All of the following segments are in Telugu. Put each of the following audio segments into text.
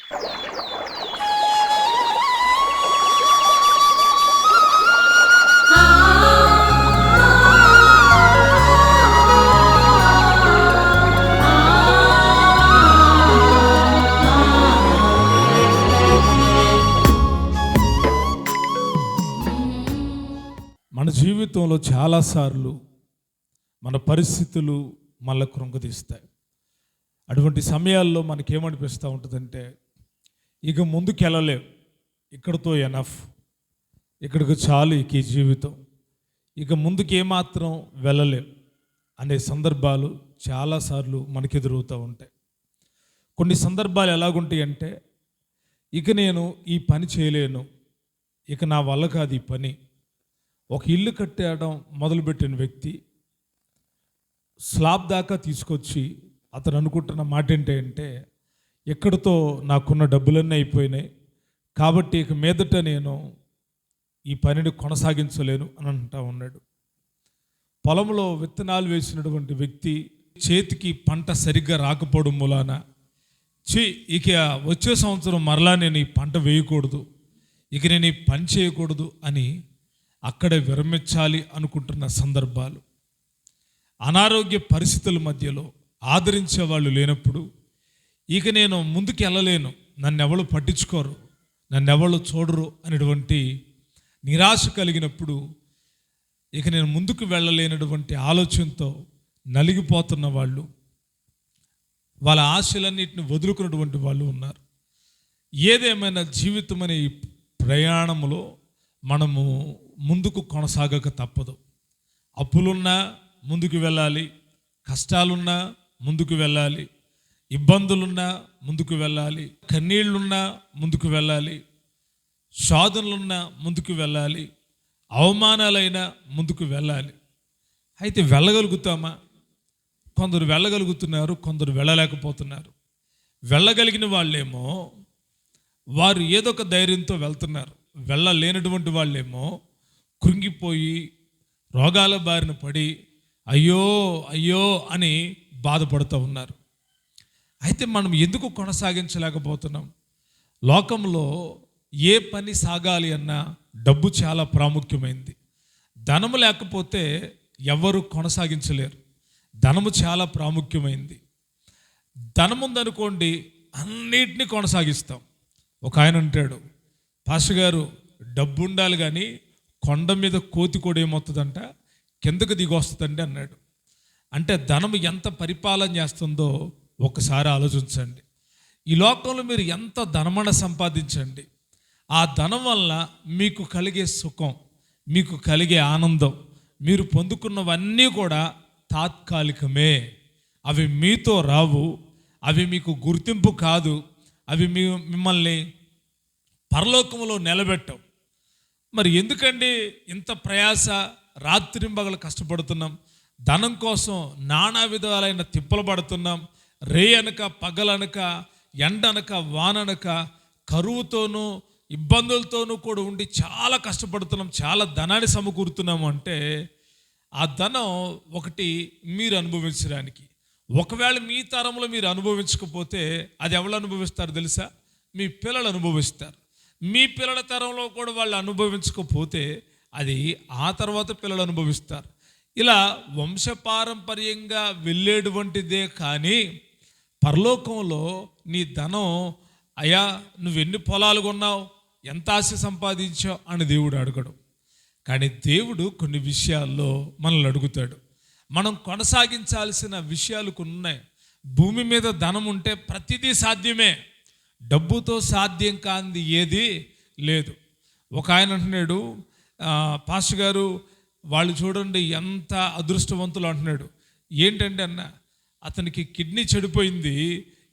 మన జీవితంలో చాలాసార్లు మన పరిస్థితులు మళ్ళీ కృంగదీస్తాయి. అటువంటి సమయాల్లో మనకేమనిపిస్తూ ఉంటుందంటే, ఇక ముందుకు వెళ్ళలేం, ఇక్కడితో ఎనఫ్, ఇక్కడికి చాలు, ఇక ఈ జీవితం, ఇక ముందుకు ఏమాత్రం వెళ్ళలేం అనే సందర్భాలు చాలాసార్లు మనకు ఎదురవుతూ ఉంటాయి. కొన్ని సందర్భాలు ఎలాగుంటాయి అంటే, ఇక నేను ఈ పని చేయలేను, ఇక నా వల్ల కాదు ఈ పని. ఒక ఇల్లు కట్టేయడం మొదలుపెట్టిన వ్యక్తి స్లాబ్ దాకా తీసుకొచ్చి అతను అనుకుంటున్న మాట ఏంటంటే, ఎక్కడితో నాకున్న డబ్బులన్నీ అయిపోయినాయి కాబట్టి ఇక మీదట నేను ఈ పనిని కొనసాగించలేను అని అంటూ ఉన్నాడు. పొలంలో విత్తనాలు వేసినటువంటి వ్యక్తి చేతికి పంట సరిగ్గా రాకపోవడం మూలాన ఇక వచ్చే సంవత్సరం మరలా నేను ఈ పంట వేయకూడదు, ఇక నేను ఈ పని చేయకూడదు అని అక్కడే విరమించాలి అనుకుంటున్న సందర్భాలు, అనారోగ్య పరిస్థితుల మధ్యలో ఆదరించే వాళ్ళు లేనప్పుడు, ఇక నేను ముందుకు వెళ్ళలేను, నన్నెవరు పట్టించుకోరు, నన్నెవరు చూడరు అనేటువంటి నిరాశ కలిగినప్పుడు, ఇక నేను ముందుకు వెళ్ళలేనటువంటి ఆలోచనతో నలిగిపోతున్న వాళ్ళు, వాళ్ళ ఆశలన్నిటిని వదులుకున్నటువంటి వాళ్ళు ఉన్నారు. ఏదేమైనా జీవితం అనే ఈ ప్రయాణంలో మనము ముందుకు కొనసాగక తప్పదు. అప్పులున్నా ముందుకు వెళ్ళాలి, కష్టాలున్నా ముందుకు వెళ్ళాలి, ఇబ్బందులున్నా ముందుకు వెళ్ళాలి, కన్నీళ్లున్నా ముందుకు వెళ్ళాలి, శోధనలున్నా ముందుకు వెళ్ళాలి, అవమానాలైనా ముందుకు వెళ్ళాలి. అయితే వెళ్ళగలుగుతామా? కొందరు వెళ్ళగలుగుతున్నారు, కొందరు వెళ్ళలేకపోతున్నారు. వెళ్ళగలిగిన వాళ్ళేమో వారు ఏదో ఒక ధైర్యంతో వెళ్తున్నారు, వెళ్ళలేనటువంటి వాళ్ళేమో కృంగిపోయి రోగాల బారిన పడి అయ్యో అయ్యో అని బాధపడుతూ ఉన్నారు. అయితే మనం ఎందుకు కొనసాగించలేకపోతున్నాం? లోకంలో ఏ పని సాగాలి అన్నా డబ్బు చాలా ప్రాముఖ్యమైంది. ధనము లేకపోతే ఎవరు కొనసాగించలేరు. ధనము చాలా ప్రాముఖ్యమైంది. ధనం ఉందనుకోండి, అన్నిటినీ కొనసాగిస్తాం. ఒక ఆయన అంటాడు, పాస్టర్ గారు డబ్బు ఉండాలి కానీ కొండ మీద కోతి కూడా ఏమవుతుందంట, కిందకు దిగి వస్తుందండి అన్నాడు. అంటే ధనం ఎంత పరిపాలన చేస్తుందో ఒకసారి ఆలోచించండి. ఈ లోకంలో మీరు ఎంత ధనమన సంపాదించండి, ఆ ధనం వల్ల మీకు కలిగే సుఖం, మీకు కలిగే ఆనందం, మీరు పొందుకున్నవన్నీ కూడా తాత్కాలికమే. అవి మీతో రావు, అవి మీకు గుర్తింపు కాదు, అవి మిమ్మల్ని పరలోకములో నిలబెట్టవు. మరి ఎందుకండి ఇంత ప్రయాస, రాత్రింబగలు కష్టపడుతున్నాం, ధనం కోసం నానా విధాలైన తిప్పలు పడుతున్నాం, రే అనక పగలనక ఎండనక వాననక కరువుతోనూ ఇబ్బందులతోనూ కూడా ఉండి చాలా కష్టపడుతున్నాం, చాలా ధనాన్ని సమకూరుతున్నాము అంటే ఆ ధనం ఒకటి మీరు అనుభవించడానికి. ఒకవేళ మీ తరంలో మీరు అనుభవించకపోతే అది ఎవరు అనుభవిస్తారు తెలుసా? మీ పిల్లలు అనుభవిస్తారు. మీ పిల్లల తరంలో కూడా వాళ్ళు అనుభవించకపోతే అది ఆ తర్వాత పిల్లలు అనుభవిస్తారు. ఇలా వంశపారంపర్యంగా వెళ్ళేటువంటిదే కానీ పరలోకంలో నీ ధనం, అయ్యా నువ్వు ఎన్ని పొలాలు కొన్నావు, ఎంత ఆశ సంపాదించావు అని దేవుడు అడగడు. కానీ దేవుడు కొన్ని విషయాల్లో మనల్ని అడుగుతాడు. మనం కొనసాగించాల్సిన విషయాలు కొన్ని ఉన్నాయి. భూమి మీద ధనం ఉంటే ప్రతిదీ సాధ్యమే, డబ్బుతో సాధ్యం కానిది ఏది లేదు. ఒక ఆయన అంటున్నాడు, పాస్టర్ గారు వాళ్ళు చూడండి ఎంత అదృష్టవంతులు అంటున్నాడు. ఏంటంటే అన్న, అతనికి కిడ్నీ చెడిపోయింది,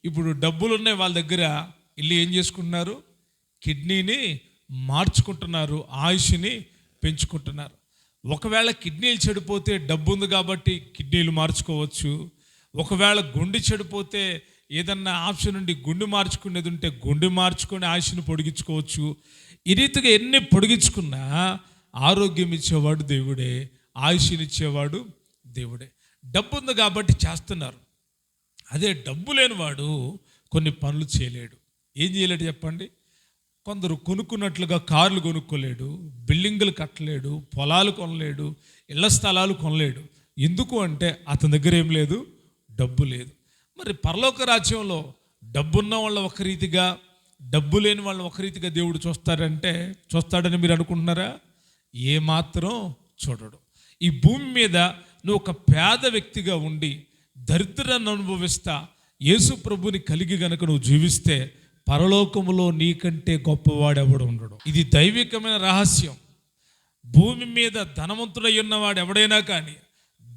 ఇప్పుడు డబ్బులు ఉన్నాయి వాళ్ళ దగ్గర, ఇల్లు ఏం చేసుకుంటున్నారు, కిడ్నీని మార్చుకుంటున్నారు, ఆయుష్ని పెంచుకుంటున్నారు. ఒకవేళ కిడ్నీలు చెడిపోతే డబ్బు ఉంది కాబట్టి కిడ్నీలు మార్చుకోవచ్చు. ఒకవేళ గుండె చెడిపోతే ఏదన్నా ఆప్షన్ ఉండి గుండె మార్చుకునేది ఉంటే గుండె మార్చుకొని ఆయుష్ను పొడిగించుకోవచ్చు. ఈ రీతిగా ఎన్ని పొడిగించుకున్నా ఆరోగ్యం ఇచ్చేవాడు దేవుడే, ఆయుష్నిచ్చేవాడు దేవుడే. డబ్బు ఉంది కాబట్టి చేస్తున్నారు. అదే డబ్బు లేనివాడు కొన్ని పనులు చేయలేడు. ఏం చేయలేడు చెప్పండి? కొందరు కొనుక్కున్నట్లుగా కార్లు కొనుక్కోలేడు, బిల్డింగులు కట్టలేడు, పొలాలు కొనలేడు, ఇళ్ల స్థలాలు కొనలేడు. ఎందుకు అంటే అతని దగ్గర ఏం లేదు, డబ్బు లేదు. మరి పరలోక రాజ్యంలో డబ్బున్న వాళ్ళ ఒక రీతిగా, డబ్బు లేని వాళ్ళని ఒక రీతిగా దేవుడు చూస్తాడని మీరు అనుకుంటున్నారా? ఏమాత్రం చూడడు. ఈ భూమి మీద నువ్వు ఒక పేద వ్యక్తిగా ఉండి దరిద్రాన్ని అనుభవిస్తా యేసు ప్రభుని కలిగి గనక నువ్వు జీవిస్తే పరలోకములో నీకంటే గొప్పవాడెవడు ఉండడు. ఇది దైవికమైన రహస్యం. భూమి మీద ధనవంతుడై ఉన్నవాడు ఎవడైనా కానీ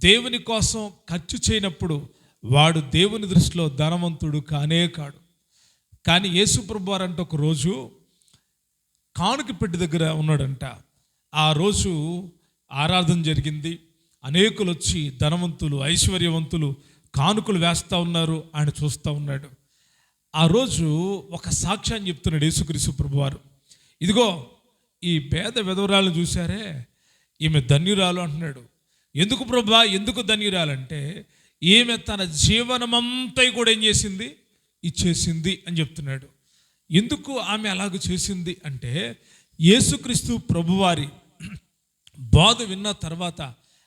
దేవుని కోసం ఖర్చు చేయనప్పుడు వాడు దేవుని దృష్టిలో ధనవంతుడు కానే కాడు. కానీ యేసు ప్రభు వారంటే ఒక రోజు కానుక పెట్టి దగ్గర ఉన్నాడంట. ఆ రోజు ఆరాధన జరిగింది. అనేకులు వచ్చి ధనవంతులు, ఐశ్వర్యవంతులు కానుకలు వేస్తూ ఉన్నారు. ఆయన చూస్తూ ఉన్నాడు. ఆ రోజు ఒక సాక్ష్యాన్ని చెప్తున్నాడు యేసుక్రీస్తు ప్రభువారు. ఇదిగో ఈ పేద విధవరాలను చూశారే, ఈమె ధన్యురాలు అంటున్నాడు. ఎందుకు ప్రభువా, ఎందుకు ధన్యురాలంటే ఈమె తన జీవనమంతా కూడా ఏం చేసింది, ఇచ్చేసింది అని చెప్తున్నాడు. ఎందుకు ఆమె అలాగ చేసింది అంటే యేసుక్రీస్తు ప్రభువారి బోధ విన్న తర్వాత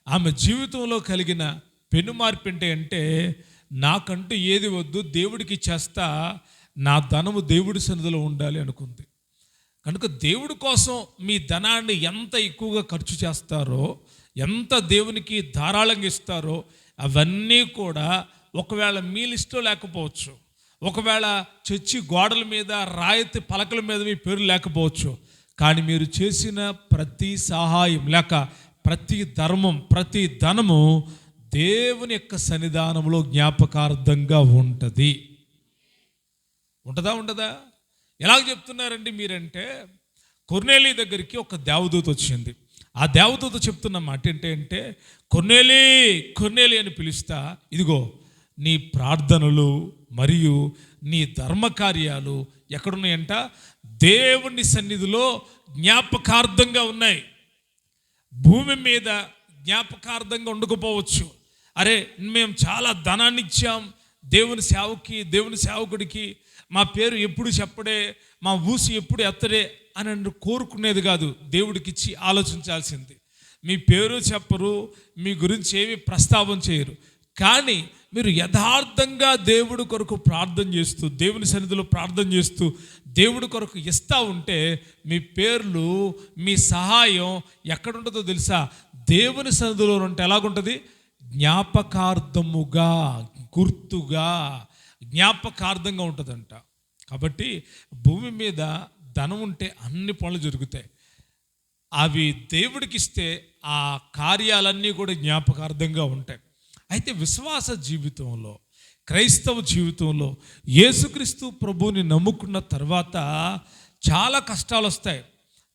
ఆమె జీవితంలో కలిగిన పెను మార్పు అంటే నాకంటూ ఏది వద్దు, దేవుడికి చేస్తా, నా ధనము దేవుడి సన్నిధిలో ఉండాలి అనుకుంది. కనుక దేవుడి కోసం మీ ధనాన్ని ఎంత ఎక్కువగా ఖర్చు చేస్తారో, ఎంత దేవునికి ధారాళంగా ఇస్తారో అవన్నీ కూడా ఒకవేళ మీ లిస్టులో లేకపోవచ్చు, ఒకవేళ చర్చి గోడల మీద, రాయితీ పలకల మీద మీ పేరు లేకపోవచ్చు, కానీ మీరు చేసిన ప్రతి సహాయం లేక ప్రతి ధర్మం, ప్రతి ధనము దేవుని యొక్క సన్నిధానంలో జ్ఞాపకార్థంగా ఉంటుంది. ఉంటుందా? ఎలాగ చెప్తున్నారండి మీరంటే, కొర్నేలి దగ్గరికి ఒక దేవదూత వచ్చింది. ఆ దేవదూత చెప్తున్న మాట ఏంటంటే, కొర్నేలి అని పిలుస్తా, ఇదిగో నీ ప్రార్థనలు మరియు నీ ధర్మకార్యాలు ఎక్కడున్నాయంట, దేవుని సన్నిధిలో జ్ఞాపకార్థంగా ఉన్నాయి. భూమి మీద జ్ఞాపకార్థంగా ఉండకపోవచ్చు. అరే మేము చాలా ధనాన్ని ఇచ్చాం దేవుని సేవకుడికి, మా పేరు ఎప్పుడు చెప్పడే, మా ఊసి ఎప్పుడు ఎత్తడే అని కోరుకునేది కాదు. దేవుడికి ఇచ్చి ఆలోచించాల్సింది. మీ పేరు చెప్పరు, మీ గురించి ఏమి ప్రస్తావన చేయరు, కానీ మీరు యథార్థంగా దేవుడి కొరకు ప్రార్థన చేస్తూ, దేవుని సన్నిధిలో ప్రార్థన చేస్తూ దేవుడి కొరకు ఇస్తూ ఉంటే మీ పేర్లు, మీ సహాయం ఎక్కడుంటుందో తెలుసా? దేవుని సన్నిధిలో ఉంటే ఎలాగుంటుంది? జ్ఞాపకార్థముగా, గుర్తుగా, జ్ఞాపకార్థంగా ఉంటుందంట. కాబట్టి భూమి మీద ధనం ఉంటే అన్ని పనులు జరుగుతాయి. అవి దేవుడికి ఇస్తే ఆ కార్యాలన్నీ కూడా జ్ఞాపకార్థంగా ఉంటాయి. అయితే విశ్వాస జీవితంలో, క్రైస్తవ జీవితంలో యేసుక్రీస్తు ప్రభువుని నమ్ముకున్న తర్వాత చాలా కష్టాలు వస్తాయి,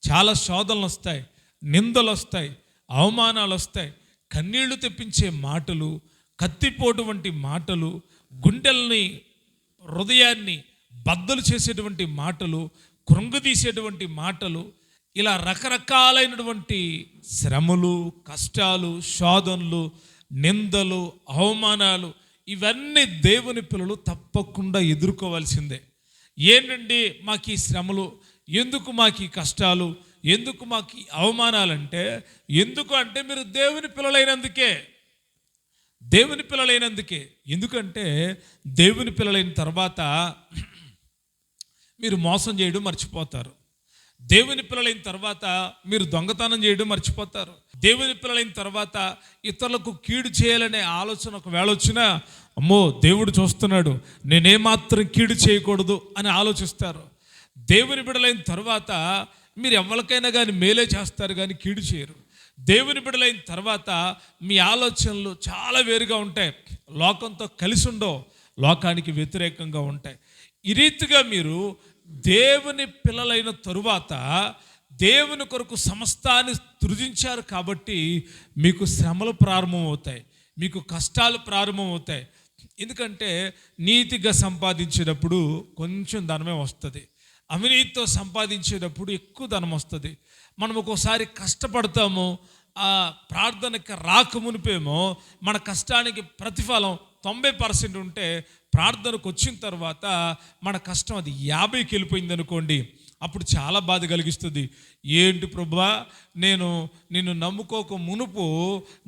చాలా శోధనలు వస్తాయి, నిందలు వస్తాయి, అవమానాలు వస్తాయి, కన్నీళ్లు తెప్పించే మాటలు, కత్తిపోటు వంటి మాటలు, గుండెల్ని, హృదయాన్ని బద్దలు చేసేటువంటి మాటలు, కృంగదీసేటువంటి మాటలు, ఇలా రకరకాలైనటువంటి శ్రమలు, కష్టాలు, శోధనలు, నిందలు, అవమానాలు, ఇవన్నీ దేవుని పిల్లలు తప్పకుండా ఎదుర్కోవాల్సిందే. ఏంటండి మాకు ఈ శ్రమలు, ఎందుకు మాకు ఈ కష్టాలు, ఎందుకు మాకు ఈ అవమానాలంటే, ఎందుకు అంటే మీరు దేవుని పిల్లలైనందుకే. ఎందుకంటే దేవుని పిల్లలైన తర్వాత మీరు మోసం చేయడం మర్చిపోతారు. దేవుని పిల్లలైన తర్వాత మీరు దొంగతనం చేయడం మర్చిపోతారు. దేవుని పిల్లలైన తర్వాత ఇతరులకు కీడు చేయాలనే ఆలోచన ఒకవేళ వచ్చినా, అమ్మో దేవుడు చూస్తున్నాడు, నేనేమాత్రం కీడు చేయకూడదు అని ఆలోచిస్తారు. దేవుని బిడ్డలైన తర్వాత మీరు ఎవరికైనా కానీ మేలే చేస్తారు కానీ కీడు చేయరు. దేవుని బిడ్డలైన తర్వాత మీ ఆలోచనలు చాలా వేరుగా ఉంటాయి, లోకంతో కలిసి ఉండవు, లోకానికి వ్యతిరేకంగా ఉంటాయి. ఈ రీతిగా మీరు దేవుని పిల్లలైన తరువాత దేవుని కొరకు సమస్తాన్ని సృజించారు కాబట్టి మీకు శ్రమలు ప్రారంభమవుతాయి, మీకు కష్టాలు ప్రారంభమవుతాయి. ఎందుకంటే నీతిగా సంపాదించేటప్పుడు కొంచెం ధనమే వస్తుంది, అవినీతితో సంపాదించేటప్పుడు ఎక్కువ ధనం వస్తుంది. మనం ఒక్కోసారి కష్టపడతాము, ఆ ప్రార్థనకి రాకమునిపేమో మన కష్టానికి ప్రతిఫలం 90% ఉంటే ప్రార్థనకు వచ్చిన తర్వాత మన కష్టం అది 50కి వెళ్ళిపోయింది అనుకోండి, అప్పుడు చాలా బాధ కలిగిస్తుంది. ఏంటి ప్రభువా, నేను నిన్ను నమ్ముకోక మునుపు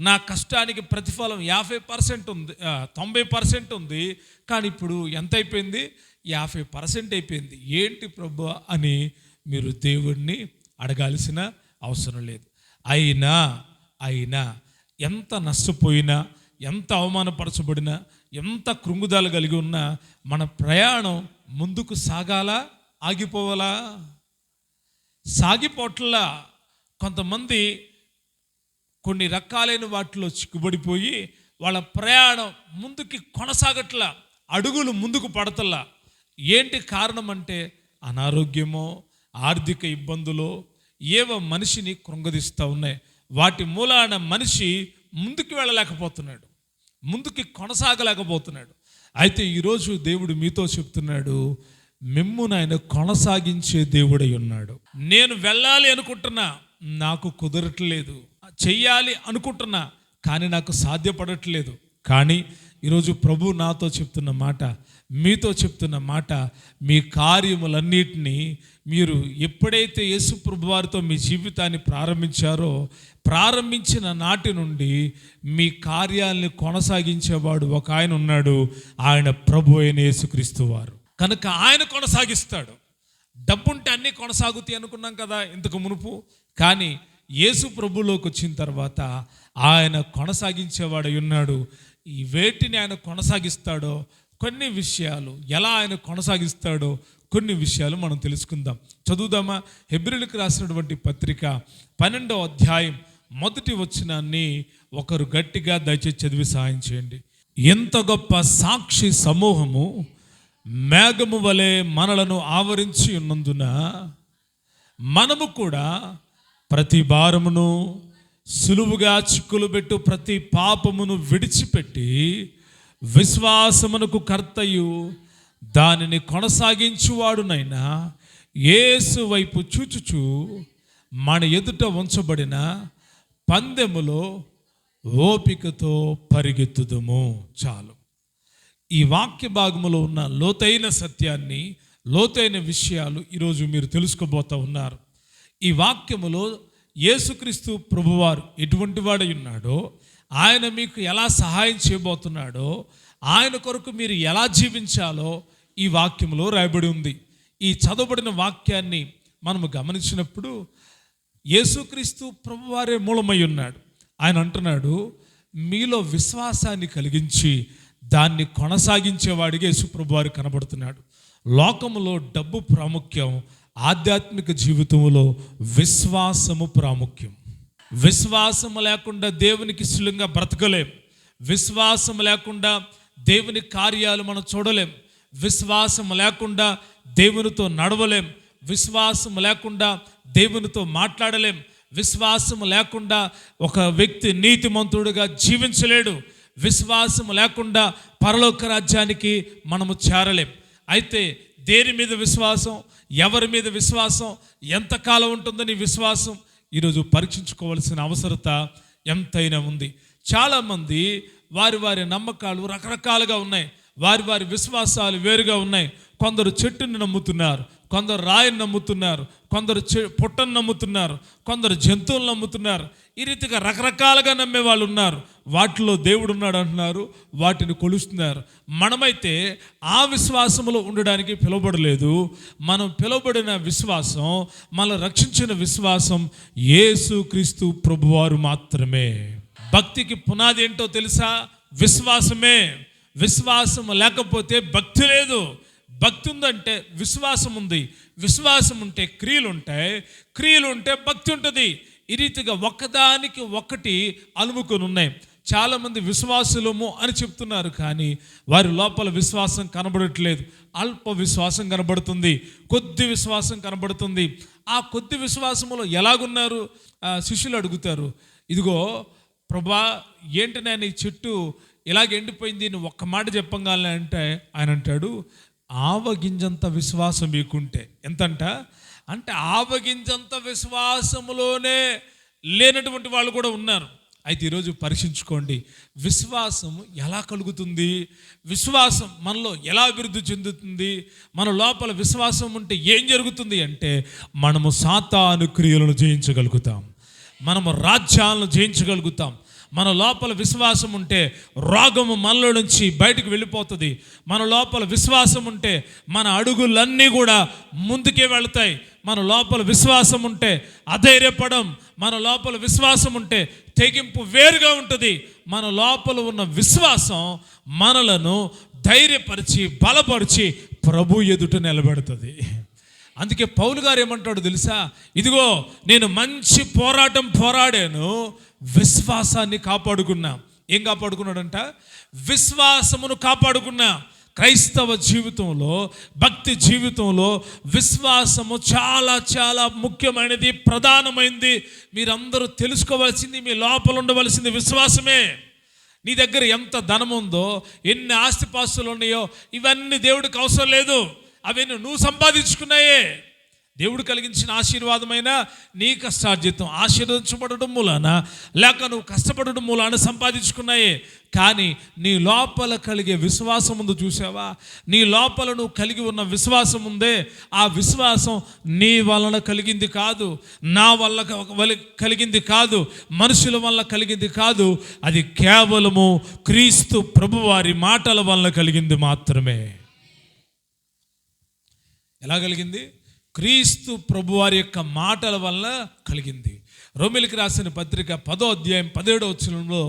నా కష్టానికి ప్రతిఫలం 50% ఉంది, 90% ఉంది, కానీ ఇప్పుడు ఎంత అయిపోయింది? 50% అయిపోయింది. ఏంటి ప్రభువా అని మీరు దేవుణ్ణి అడగాల్సిన అవసరం లేదు. అయినా ఎంత నష్టపోయినా, ఎంత అవమానపరచబడినా, ఎంత కృంగుదల కలిగి ఉన్నా మన ప్రయాణం ముందుకు సాగాలా, ఆగిపోవాలా? సాగిపోట్లా. కొంతమంది కొన్ని రకాలైన వాటిలో చిక్కుబడిపోయి వాళ్ళ ప్రయాణం ముందుకి కొనసాగట్లా, అడుగులు ముందుకు పడతల్లా. ఏంటి కారణం అంటే అనారోగ్యమో, ఆర్థిక ఇబ్బందులో ఏవో మనిషిని కృంగదీస్తూ ఉన్నాయి. వాటి మూలాన మనిషి ముందుకు వెళ్ళలేకపోతున్నాడు, ముందుకి కొనసాగలేకపోతున్నాడు. అయితే ఈరోజు దేవుడు మీతో చెప్తున్నాడు, మిమ్మును ఆయన కొనసాగించే దేవుడై ఉన్నాడు. నేను వెళ్ళాలి అనుకుంటున్నా, నాకు కుదరట్లేదు. చెయ్యాలి అనుకుంటున్నా, కానీ నాకు సాధ్యపడట్లేదు. కానీ ఈరోజు ప్రభు నాతో చెప్తున్న మాట, మీతో చెప్తున్న మాట, మీ కార్యములన్నిటినీ మీరు ఎప్పుడైతే యేసు ప్రభు వారితో మీ జీవితాన్ని ప్రారంభించారో, ప్రారంభించిన నాటి నుండి మీ కార్యాలని కొనసాగించేవాడు ఒక ఆయన ఉన్నాడు. ఆయన ప్రభు అయిన యేసుక్రీస్తు వారు. కనుక ఆయన కొనసాగిస్తాడు. డబ్బుంటే అన్నీ కొనసాగుతాయి అనుకున్నాం కదా ఇంతకు మునుపు. కానీ యేసు ప్రభులోకి వచ్చిన తర్వాత ఆయన కొనసాగించేవాడై ఉన్నాడు. ఈ వేటిని ఆయన కొనసాగిస్తాడో, కొన్ని విషయాలు ఎలా ఆయన కొనసాగిస్తాడో కొన్ని విషయాలు మనం తెలుసుకుందాం. చదువుదామా? హెబ్రీయులకు రాసినటువంటి పత్రిక 12వ అధ్యాయం 1వ వచనాన్ని ఒకరు గట్టిగా దయచేసి చదివి సహాయం చేయండి. ఎంత గొప్ప సాక్షి సమూహము మేఘము వలె మనలను ఆవరించి ఉన్నందున మనము కూడా ప్రతి భారమును, సులువుగా చిక్కులు పెట్టు ప్రతి పాపమును విడిచిపెట్టి విశ్వాసమునకు కర్తయు దానిని కొనసాగించువాడునైనా యేసు వైపు చూచుచు మన ఎదుట ఉంచబడిన పందెములో ఓపికతో పరిగెత్తుదుము. చాలు. ఈ వాక్య భాగములో ఉన్న లోతైన సత్యాన్ని, లోతైన విషయాలు ఈరోజు మీరు తెలుసుకోబోతూ ఉన్నారు. ఈ వాక్యములో యేసుక్రీస్తు ప్రభువారు ఎటువంటి వాడై ఉన్నాడో, ఆయన మీకు ఎలా సహాయం చేయబోతున్నాడో, ఆయన కొరకు మీరు ఎలా జీవించాలో ఈ వాక్యంలో రాయబడి ఉంది. ఈ చదవబడిన వాక్యాన్ని మనము గమనించినప్పుడు యేసుక్రీస్తు ప్రభువారే మూలమై ఉన్నాడు. ఆయన అంటున్నాడు, మీలో విశ్వాసాన్ని కలిగించి దాన్ని కొనసాగించేవాడిగా యేసు ప్రభువారు కనబడుతున్నాడు. లోకములో డబ్బు ప్రాముఖ్యం, ఆధ్యాత్మిక జీవితంలో విశ్వాసము ప్రాముఖ్యం. విశ్వాసము లేకుండా దేవునికి ఇష్టంగా బ్రతకలేం. విశ్వాసం లేకుండా దేవుని కార్యాలు మనం చూడలేం. విశ్వాసం లేకుండా దేవునితో నడవలేం. విశ్వాసం లేకుండా దేవునితో మాట్లాడలేం. విశ్వాసం లేకుండా ఒక వ్యక్తి నీతిమంతుడుగా జీవించలేడు. విశ్వాసం లేకుండా పరలోక రాజ్యానికి మనము చేరలేం. అయితే దేని మీద విశ్వాసం, ఎవరి మీద విశ్వాసం, ఎంతకాలం ఉంటుందని విశ్వాసం ఈరోజు పరీక్షించుకోవాల్సిన అవసరత ఎంతైనా ఉంది. చాలామంది వారి వారి నమ్మకాలు రకరకాలుగా ఉన్నాయి, వారి వారి విశ్వాసాలు వేరుగా ఉన్నాయి. కొందరు చెట్టుని నమ్ముతున్నారు, కొందరు రాయిని నమ్ముతున్నారు, కొందరు పుట్టను నమ్ముతున్నారు, కొందరు జంతువులను నమ్ముతున్నారు. ఈ రీతిగా రకరకాలుగా నమ్మే వాళ్ళు ఉన్నారు. వాటిలో దేవుడు ఉన్నాడు అంటున్నారు, వాటిని కొలుస్తున్నారు. మనమైతే ఆ విశ్వాసములో ఉండడానికి పిలువబడలేదు. మనం పిలువబడిన విశ్వాసం, మనం రక్షించిన విశ్వాసం యేసుక్రీస్తు ప్రభువారు మాత్రమే. భక్తికి పునాది ఏంటో తెలుసా? విశ్వాసమే. విశ్వాసం లేకపోతే భక్తి లేదు. భక్తి ఉందంటే విశ్వాసం ఉంది, విశ్వాసం ఉంటే క్రియలు ఉంటాయి, క్రియలు ఉంటే భక్తి ఉంటుంది. ఈ రీతిగా ఒకదానికి ఒకటి అలుముకొని ఉన్నాయి. చాలామంది విశ్వాసులము అని చెప్తున్నారు, కానీ వారి లోపల విశ్వాసం కనబడట్లేదు. అల్ప విశ్వాసం కనబడుతుంది, కొద్ది విశ్వాసం కనబడుతుంది. ఆ కొద్ది విశ్వాసములో ఎలాగున్నారు? శిష్యులు అడుగుతారు, ఇదిగో ప్రభా, ఏంటి నేను ఈ చెట్టు ఇలాగ ఎండిపోయింది, నువ్వు ఒక్క మాట చెప్పగానే అంటే ఆయన అంటాడు, ఆవగింజంత విశ్వాసం మీకుంటే. ఎంతంట అంటే ఆవగింజంత విశ్వాసములోనే లేనటువంటి వాళ్ళు కూడా ఉన్నారు. అయితే ఈరోజు పరీక్షించుకోండి, విశ్వాసం ఎలా కలుగుతుంది, విశ్వాసం మనలో ఎలా అభివృద్ధి చెందుతుంది, మన లోపల విశ్వాసం ఉంటే ఏం జరుగుతుంది అంటే మనము సాతాను క్రియలను జయించగలుగుతాం, మనము రాజ్యాలను జయించగలుగుతాం. మన లోపల విశ్వాసం ఉంటే రోగము మనలో నుంచి బయటకు వెళ్ళిపోతుంది. మన లోపల విశ్వాసం ఉంటే మన అడుగులన్నీ కూడా ముందుకే వెళతాయి. మన లోపల విశ్వాసం ఉంటే అధైర్యపడం, మన లోపల విశ్వాసం ఉంటే తెగింపు వేరుగా ఉంటుంది. మన లోపల ఉన్న విశ్వాసం మనలను ధైర్యపరిచి బలపరిచి ప్రభు ఎదుట నిలబెడుతుంది. అందుకే పౌలు గారు ఏమంటాడు తెలుసా, ఇదిగో నేను మంచి పోరాటం పోరాడాను, విశ్వాసాన్ని కాపాడుకున్నా. ఏం కాపాడుకున్నాడంట? విశ్వాసమును కాపాడుకున్నా. క్రైస్తవ జీవితంలో, భక్తి జీవితంలో విశ్వాసము చాలా చాలా ముఖ్యమైనది, ప్రధానమైనది. మీరందరూ తెలుసుకోవాల్సింది, మీ లోపల ఉండవలసింది విశ్వాసమే. నీ దగ్గర ఎంత ధనం ఉందో, ఎన్ని ఆస్తిపాస్తులు ఉన్నాయో, ఇవన్నీ దేవుడికి అవసరం లేదు. అవన్నీ నువ్వు సంపాదించుకున్నాయే. దేవుడు కలిగించిన ఆశీర్వాదమైన నీ కష్టార్జితం ఆశీర్వదించబడడం మూలాన, లేక నువ్వు కష్టపడడం మూలాన సంపాదించుకున్నాయే. కానీ నీ లోపల కలిగే విశ్వాసం ఉందో చూసావా? నీ లోపల నువ్వు కలిగి ఉన్న విశ్వాసం ఉందే, ఆ విశ్వాసం నీ వలన కలిగింది కాదు, నా వల్ల కలిగింది కాదు, మనుషుల వల్ల కలిగింది కాదు. అది కేవలము క్రీస్తు ప్రభువారి మాటల వలన కలిగింది మాత్రమే. ఎలా కలిగింది? క్రీస్తు ప్రభువారి యొక్క మాటల వల్ల కలిగింది. రోమీయులకు రాసిన పత్రిక 10వ అధ్యాయం 17వ వచనంలో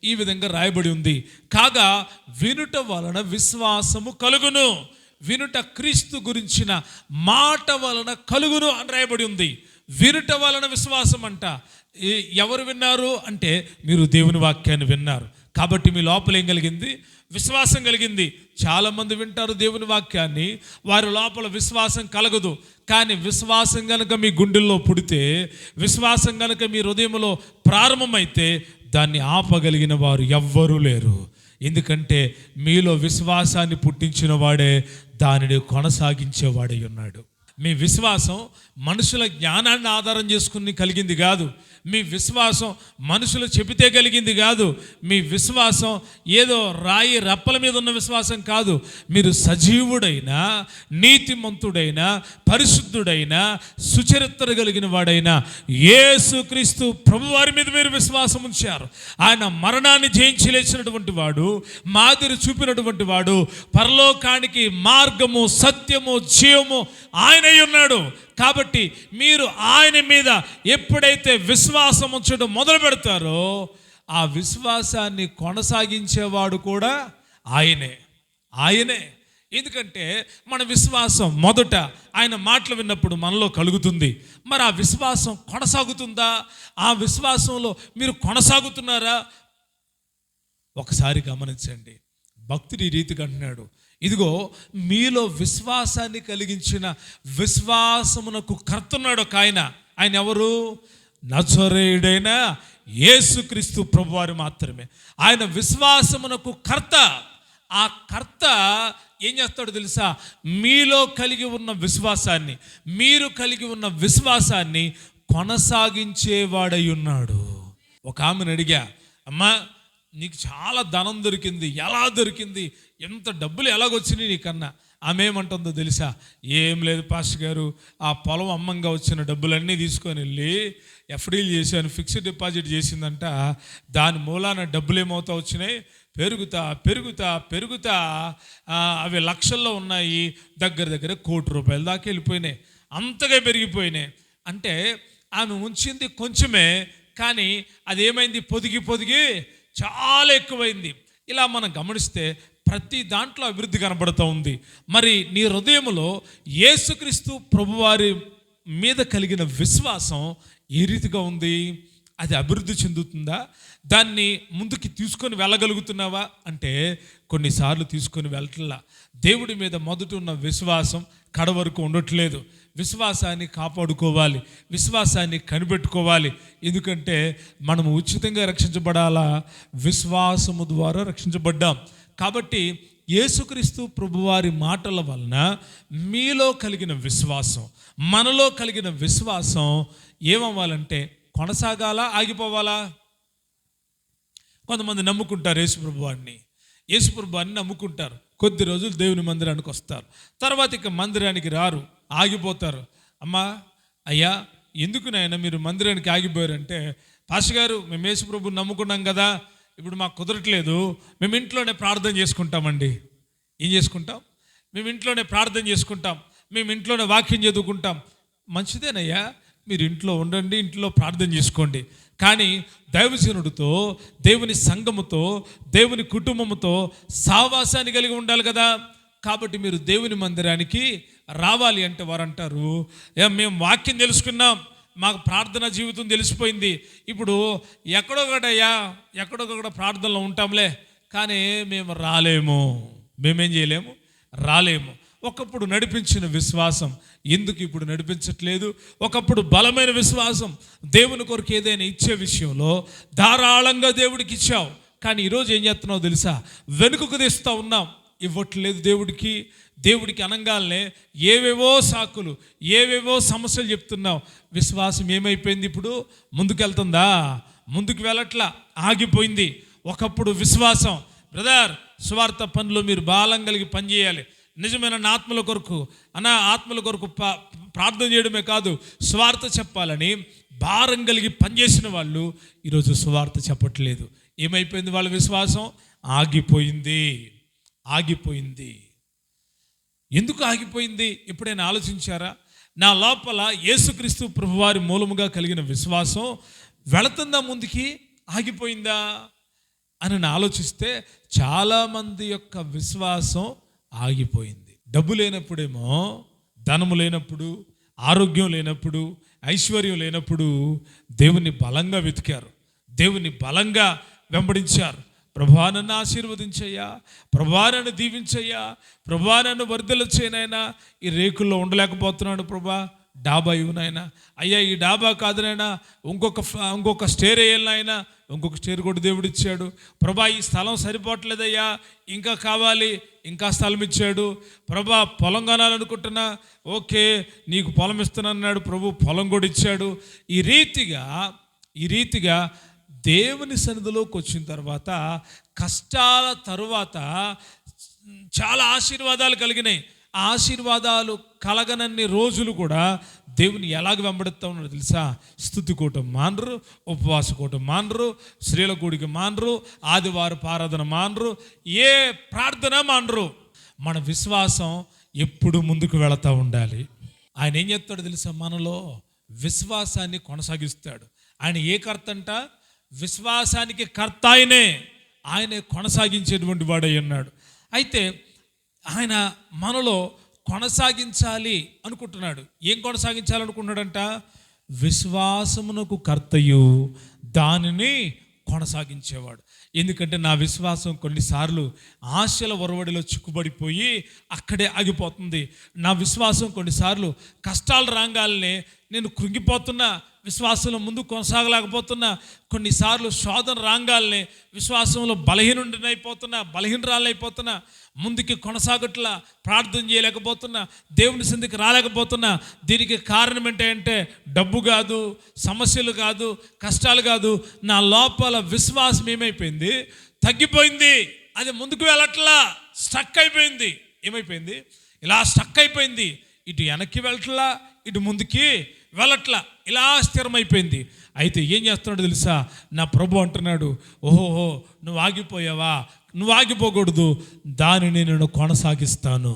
ఈ విధంగా రాయబడి ఉంది, కాగా వినుట వలన విశ్వాసము కలుగును. వినుట క్రీస్తు గురించిన మాట వలన కలుగును అని రాయబడి ఉంది. వినుట వలన విశ్వాసం అంట. ఎవరు విన్నారు అంటే మీరు దేవుని వాక్యాన్ని విన్నారు. కాబట్టి మీ లోపల ఏం కలిగింది? విశ్వాసం కలిగింది. చాలామంది వింటారు దేవుని వాక్యాన్ని, వారి లోపల విశ్వాసం కలగదు. కానీ విశ్వాసం కనుక మీ గుండెల్లో పుడితే, విశ్వాసం కనుక మీ హృదయంలో ప్రారంభమైతే దాన్ని ఆపగలిగిన వారు ఎవ్వరూ లేరు. ఎందుకంటే మీలో విశ్వాసాన్ని పుట్టించిన వాడే దానిని కొనసాగించేవాడై ఉన్నాడు. మీ విశ్వాసం మనుషుల జ్ఞానాన్ని ఆధారం చేసుకుని కలిగింది కాదు. మీ విశ్వాసం మనుషులు చెబితే కలిగింది కాదు. మీ విశ్వాసం ఏదో రాయి రప్పల మీద ఉన్న విశ్వాసం కాదు. మీరు సజీవుడైన, నీతిమంతుడైన, పరిశుద్ధుడైన, సుచరిత్ర కలిగిన వాడైన యేసుక్రీస్తు ప్రభువారి మీద మీరు విశ్వాసం ఉంచారు. ఆయన మరణాన్ని జయించి లేచినటువంటి వాడు, మాదిరి చూపినటువంటి వాడు, పరలోకానికి మార్గము, సత్యము, జీవము ఆయనై ఉన్నాడు. కాబట్టి మీరు ఆయన మీద ఎప్పుడైతే విశ్వాసం ఉంచడం మొదలు పెడతారో, ఆ విశ్వాసాన్ని కొనసాగించేవాడు కూడా ఆయనే. ఎందుకంటే మన విశ్వాసం మొదట ఆయన మాటలు విన్నప్పుడు మనలో కలుగుతుంది. మరి ఆ విశ్వాసం కొనసాగుతుందా? ఆ విశ్వాసంలో మీరు కొనసాగుతున్నారా? ఒకసారి గమనించండి. భక్తుడు ఈ రీతిగా అంటున్నాడు, ఇదిగో మీలో విశ్వాసాన్ని కలిగించిన విశ్వాసమునకు కర్త ఉన్నాడు ఒక ఆయన. ఆయన ఎవరు? నజరేయుడైన యేసుక్రీస్తు ప్రభువారు మాత్రమే. ఆయన విశ్వాసమునకు కర్త. ఆ కర్త ఏం చేస్తాడో తెలుసా? మీలో కలిగి ఉన్న విశ్వాసాన్ని, మీరు కలిగి ఉన్న విశ్వాసాన్ని కొనసాగించేవాడై ఉన్నాడు. ఒక ఆమెను అడిగా, అమ్మా నీకు చాలా ధనం దొరికింది, ఎలా దొరికింది, ఎంత డబ్బులు ఎలాగొచ్చినాయి నీకన్నా? ఆమె ఏమంటుందో తెలుసా? ఏం లేదు పాస్టర్ గారు, ఆ పొలం అమ్మంగా వచ్చిన డబ్బులన్నీ తీసుకొని వెళ్ళి ఎఫ్డీలు చేశాను, ఫిక్స్డ్ డిపాజిట్ చేసిందంట. దాని మూలాన డబ్బులు ఏమవుతా వచ్చినాయి? పెరుగుతా అవి లక్షల్లో ఉన్నాయి, దగ్గర ₹1 కోటి దాకా వెళ్ళిపోయినాయి, అంతగా పెరిగిపోయినాయి. అంటే ఆమె ఉంచింది కొంచెమే, కానీ అదేమైంది? పొదిగి చాలా ఎక్కువైంది. ఇలా మనం గమనిస్తే ప్రతి దాంట్లో అభివృద్ధి కనబడుతూ ఉంది. మరి నీ హృదయంలో యేసుక్రీస్తు ప్రభువారి మీద కలిగిన విశ్వాసం ఏ రీతిగా ఉంది? అది అభివృద్ధి చెందుతుందా? దాన్ని ముందుకి తీసుకొని వెళ్ళగలుగుతున్నావా అంటే కొన్నిసార్లు తీసుకొని వెళ్ళట్లా. దేవుడి మీద మొదట ఉన్న విశ్వాసం కడ వరకు ఉండట్లేదు. విశ్వాసాన్ని కాపాడుకోవాలి, విశ్వాసాన్ని కనిపెట్టుకోవాలి. ఎందుకంటే మనము ఉచితంగా రక్షించబడాలా, విశ్వాసము ద్వారా రక్షించబడ్డాం. కాబట్టి యేసుక్రీస్తు ప్రభువారి మాటల వలన మీలో కలిగిన విశ్వాసం, మనలో కలిగిన విశ్వాసం ఏమవ్వాలంటే కొనసాగాలా, ఆగిపోవాలా? కొంతమంది నమ్ముకుంటారు యేసుప్రభువాన్ని నమ్ముకుంటారు, కొద్ది రోజులు దేవుని మందిరానికి వస్తారు, తర్వాత ఇక మందిరానికి రారు, ఆగిపోతారు. అమ్మా అయ్యా ఎందుకు నాయన మీరు మందిరానికి ఆగిపోయారంటే, పాస్టర్ గారు మేము యేసుప్రభుని నమ్ముకున్నాం కదా, ఇప్పుడు మాకు కుదరట్లేదు, మేము ఇంట్లోనే ప్రార్థన చేసుకుంటామండి. ఏం చేసుకుంటాం? మేము ఇంట్లోనే ప్రార్థన చేసుకుంటాం, మేము ఇంట్లోనే వాక్యం చదువుకుంటాం. మంచిదేనయ్యా, మీరు ఇంట్లో ఉండండి, ఇంట్లో ప్రార్థన చేసుకోండి. కానీ దైవజనుడితో, దేవుని సంఘముతో, దేవుని కుటుంబముతో సావాసాన్ని కలిగి ఉండాలి కదా. కాబట్టి మీరు దేవుని మందిరానికి రావాలి అంటే వారు అంటారు, మేము వాక్యం తెలుసుకున్నాం, మాకు ప్రార్థన జీవితం తెలిసిపోయింది, ఇప్పుడు ఎక్కడొకడ ప్రార్థనలో ఉంటాంలే, కానీ మేము రాలేము, మేమేం చేయలేము, రాలేము. ఒకప్పుడు నడిపించిన విశ్వాసం ఎందుకు ఇప్పుడు నడిపించట్లేదు? ఒకప్పుడు బలమైన విశ్వాసం, దేవుని కొరకు ఏదైనా ఇచ్చే విషయంలో ధారాళంగా దేవుడికి ఇచ్చావు, కానీ ఈరోజు ఏం చేస్తున్నావు తెలుసా? వెనుకకు తీస్తూ ఉన్నాం, ఇవ్వట్లేదు దేవుడికి అనంగానే ఏవేవో సాకులు, ఏవేవో సమస్యలు చెప్తున్నావు. విశ్వాసం ఏమైపోయింది? ఇప్పుడు ముందుకెళ్తుందా? ముందుకు వెళ్ళట్లా, ఆగిపోయింది. ఒకప్పుడు విశ్వాసం, బ్రదర్ సువార్త పనులు మీరు బలం కలిగి పనిచేయాలి, నిజమైన ఆత్మల కొరకు ప్రార్థన చేయడమే కాదు, సువార్త చెప్పాలని భారం కలిగి పనిచేసిన వాళ్ళు ఈరోజు సువార్త చెప్పట్లేదు. ఏమైపోయింది? వాళ్ళ విశ్వాసం ఆగిపోయింది. ఎందుకు ఆగిపోయింది? ఎప్పుడైనా ఆలోచించారా? నా లోపల యేసుక్రీస్తు ప్రభువారి మూలముగా కలిగిన విశ్వాసం వెళుతుందా ముందుకి, ఆగిపోయిందా అని ఆలోచిస్తే చాలామంది యొక్క విశ్వాసం ఆగిపోయింది. డబ్బు లేనప్పుడేమో, ధనము లేనప్పుడు, ఆరోగ్యం లేనప్పుడు, ఐశ్వర్యం లేనప్పుడు దేవుని బలంగా వెతికారు, దేవుని బలంగా వెంబడించారు. ప్రభువా నన్ను ఆశీర్వదించయ్యా, ప్రభువా నన్ను దీవించయ్యా, ప్రభువా నన్ను వర్ధల చేయనైనా, ఈ రేకుల్లో ఉండలేకపోతున్నాడు ప్రభా, డాబా ఇవ్వనైనా, అయ్యా ఈ డాబా కాదు నాయనా, ఇంకొక స్టేర్ వేయాలనైనా, ఇంకొక స్టేర్ కూడా దేవుడు ఇచ్చాడు. ప్రభా ఈ స్థలం సరిపోవట్లేదయ్యా, ఇంకా కావాలి, ఇంకా స్థలం ఇచ్చాడు. ప్రభా పొలం కొనాలనుకుంటున్నా, ఓకే నీకు పొలం ఇస్తున్నాడు ప్రభు, పొలం కూడా ఇచ్చాడు. ఈ రీతిగా దేవుని సన్నిధిలోకి వచ్చిన తర్వాత, కష్టాల తరువాత చాలా ఆశీర్వాదాలు కలిగినాయి. ఆ ఆశీర్వాదాలు కలగనన్ని రోజులు కూడా దేవుని ఎలాగ వెంబడిస్తూ ఉన్నాడు తెలుసా? స్తుతి కూటం మానరు, ఉపవాస కూటం మానరు, స్త్రీల కూడికి మానరు, ఆదివారపు ఆరాధన మానరు, ఏ ప్రార్థన మానరు. మన విశ్వాసం ఎప్పుడు ముందుకు వెళతా ఉండాలి. ఆయన ఏం చెప్తాడు తెలుసా? మనలో విశ్వాసాన్ని కొనసాగిస్తాడు. ఆయన ఏ కర్త అంట? విశ్వాసానికి కర్త ఆయనే కొనసాగించేటువంటి వాడై ఉన్నాడు. అయితే ఆయన మనలో కొనసాగించాలి అనుకుంటున్నాడు. ఏం కొనసాగించాలనుకుంటున్నాడంట? విశ్వాసమునకు కర్తయు దానిని కొనసాగించేవాడు. ఎందుకంటే నా విశ్వాసం కొన్నిసార్లు ఆశల ఒరవడిలో చిక్కుబడిపోయి అక్కడే ఆగిపోతుంది. నా విశ్వాసం కొన్నిసార్లు కష్టాలు రాగాలనే నేను కృంగిపోతున్నా, విశ్వాసంలో ముందు కొనసాగలేకపోతున్నా. కొన్నిసార్లు శోధన రాగాలనే విశ్వాసంలో బలహీనరాలైపోతున్నా, ముందుకి కొనసాగట్లా, ప్రార్థన చేయలేకపోతున్నా, దేవుని సన్నిధికి రాలేకపోతున్నా. దీనికి కారణం ఏంటంటే డబ్బు కాదు, సమస్యలు కాదు, కష్టాలు కాదు, నా లోపల విశ్వాసం ఏమైపోయింది? తగ్గిపోయింది. అది ముందుకు వెళ్ళట్లా, స్టక్ అయిపోయింది. ఏమైపోయింది? ఇలా స్టక్ అయిపోయింది. ఇటు వెనక్కి వెళ్ళట్లా, ఇటు ముందుకి వెళ్ళట్లా, ఇలా స్థిరమైపోయింది. అయితే ఏం చేస్తున్నాడు తెలుసా? నా ప్రభు అంటున్నాడు, ఓహోహో నువ్వు ఆగిపోయావా? నువ్వు ఆగిపోకూడదు, దానిని నేను కొనసాగిస్తాను.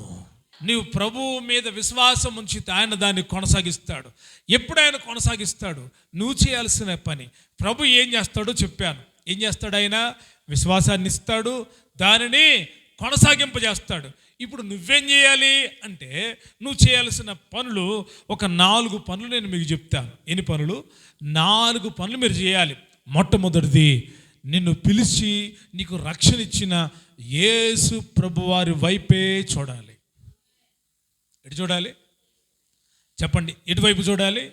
నీవు ప్రభువు మీద విశ్వాసం ఉంచితే ఆయన దాన్ని కొనసాగిస్తాడు. ఎప్పుడు ఆయన కొనసాగిస్తాడు? నువ్వు చేయాల్సిన పని. ప్రభు ఏం చేస్తాడో చెప్పాను. ఏం చేస్తాడు? ఆయన విశ్వాసాన్ని ఇస్తాడు, దానిని కొనసాగింపజేస్తాడు. ఇప్పుడు నువ్వేం చేయాలి అంటే, నువ్వు చేయాల్సిన పనులు ఒక 4 పనులు నేను మీకు చెప్తాను. ఎన్ని పనులు? 4 పనులు మీరు చేయాలి. మొట్టమొదటిది, నిన్ను పిలిచి నీకు రక్షణ ఇచ్చిన యేసు ప్రభువారి వైపే చూడాలి. ఎటు చూడాలి చెప్పండి? ఎటువైపు చూడాలి?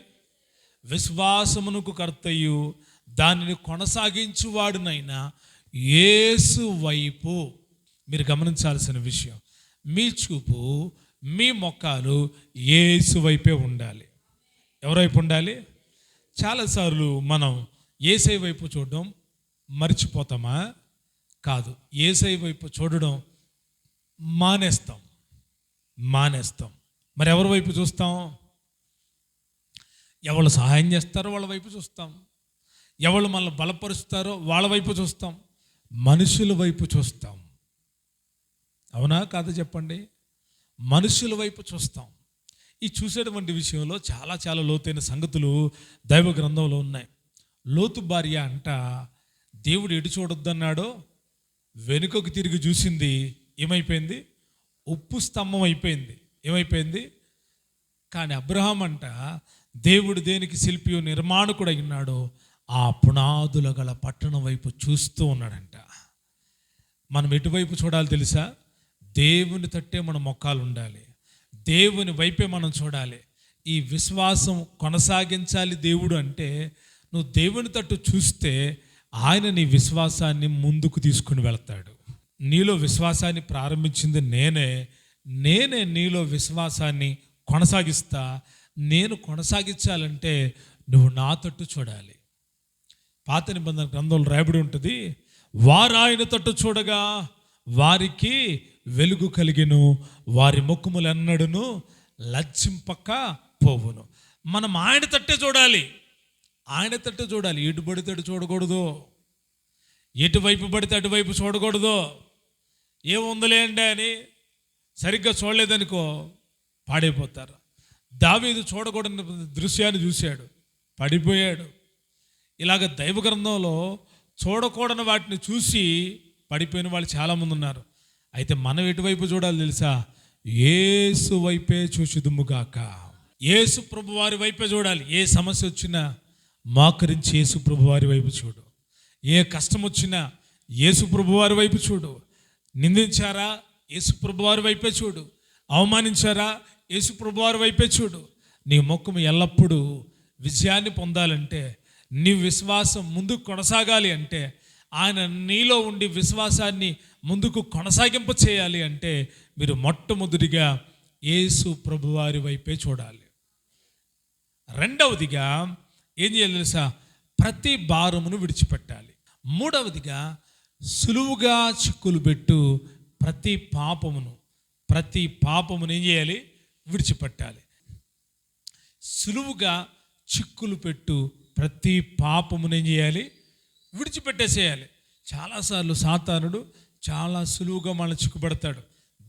విశ్వాసమునకు కర్తయు దానిని కొనసాగించువాడునైనా యేసు వైపు. మీరు గమనించాల్సిన విషయం, మీ చూపు, మీ మొక్కాలు యేసు వైపే ఉండాలి. ఎవరి వైపు ఉండాలి? చాలాసార్లు మనం యేసయ్య వైపు చూడడం మర్చిపోతామా? కాదు. యేసయ్య వైపు చూడడం మానేస్తాం. మరి ఎవరి వైపు చూస్తాం? ఎవరు సహాయం చేస్తారో వాళ్ళ వైపు చూస్తాం, ఎవరు మనల్ని బలపరుస్తారో వాళ్ళ వైపు చూస్తాం, మనుషుల వైపు చూస్తాం. అవునా కాదు చెప్పండి? మనుషుల వైపు చూస్తాం. ఈ చూసేటువంటి విషయంలో చాలా చాలా లోతైన సంగతులు దైవ గ్రంథంలో ఉన్నాయి. లోతు భార్య అంట దేవుడు ఎటు చూడొద్దన్నాడో వెనుకకు తిరిగి చూసింది. ఏమైపోయింది? ఉప్పు స్తంభం అయిపోయింది. ఏమైపోయింది? కానీ అబ్రహాం అంట దేవుడు దేనికి శిల్పియో నిర్మాణకుడై ఉన్నాడో ఆ పునాదుల గల పట్టణం వైపు చూస్తూ ఉన్నాడంట. మనం ఎటువైపు చూడాలి తెలుసా? దేవుని తట్టే మన మొక్కాలు ఉండాలి, దేవుని వైపే మనం చూడాలి. ఈ విశ్వాసం కొనసాగించాలి దేవుడు అంటే నువ్వు దేవుని తట్టు చూస్తే ఆయన నీ విశ్వాసాన్ని ముందుకు తీసుకుని వెళ్తాడు. నీలో విశ్వాసాన్ని ప్రారంభించింది నేనే నీలో విశ్వాసాన్ని కొనసాగిస్తా. నేను కొనసాగించాలంటే నువ్వు నా తట్టు చూడాలి. పాత నిబంధన గ్రంథంలో రాయబడి ఉంటుంది, వారు ఆయన తట్టు చూడగా వారికి వెలుగు కలిగెను, వారి ముఖములెన్నడును లజ్జింపక పోవును. మనం ఆయన తట్టే చూడాలి, ఆయన తట్టు చూడాలి. ఎటు పడితే అటు చూడకూడదు, ఎటువైపు పడితే అటువైపు చూడకూడదు. ఏముందలేండి అని సరిగ్గా చూడలేదనుకో పాడైపోతారు. దావీదు చూడకూడని దృశ్యాన్ని చూశాడు, పడిపోయాడు. ఇలాగ దైవ గ్రంథంలో చూడకూడని వాటిని చూసి పడిపోయిన వాళ్ళు చాలామంది ఉన్నారు. అయితే మనం ఎటువైపు చూడాలి తెలుసా? యేసు వైపే చూచుదుముగాక. యేసు ప్రభు వారి వైపే చూడాలి. ఏ సమస్య వచ్చినా మోకరించి యేసు ప్రభు వారి వైపు చూడు. ఏ కష్టం వచ్చినా యేసు ప్రభు వారి వైపు చూడు. నిందించారా? యేసు ప్రభు వారి వైపే చూడు. అవమానించారా? యేసు ప్రభు వారి వైపే చూడు. నీ ముఖం ఎల్లప్పుడూ విజయాన్ని పొందాలంటే, నీ విశ్వాసం ముందుకు కొనసాగాలి అంటే, ఆయన నీలో ఉండి విశ్వాసాన్ని ముందుకు కొనసాగింప చేయాలి అంటే మీరు మొట్టమొదటిగా యేసు ప్రభువారి వైపే చూడాలి. రెండవదిగా ఏం చేయాలి తెలుసా? ప్రతి భారమును విడిచిపెట్టాలి. మూడవదిగా సులువుగా చిక్కులు పెట్టు ప్రతి పాపమును ఏం చేయాలి? విడిచిపెట్టాలి. సులువుగా చిక్కులు పెట్టు ప్రతి పాపమును ఏం చేయాలి? విడిచిపెట్టేసేయాలి. చాలాసార్లు సాతానుడు చాలా సులువుగా మనల్ని చిక్కుపెడతాడు.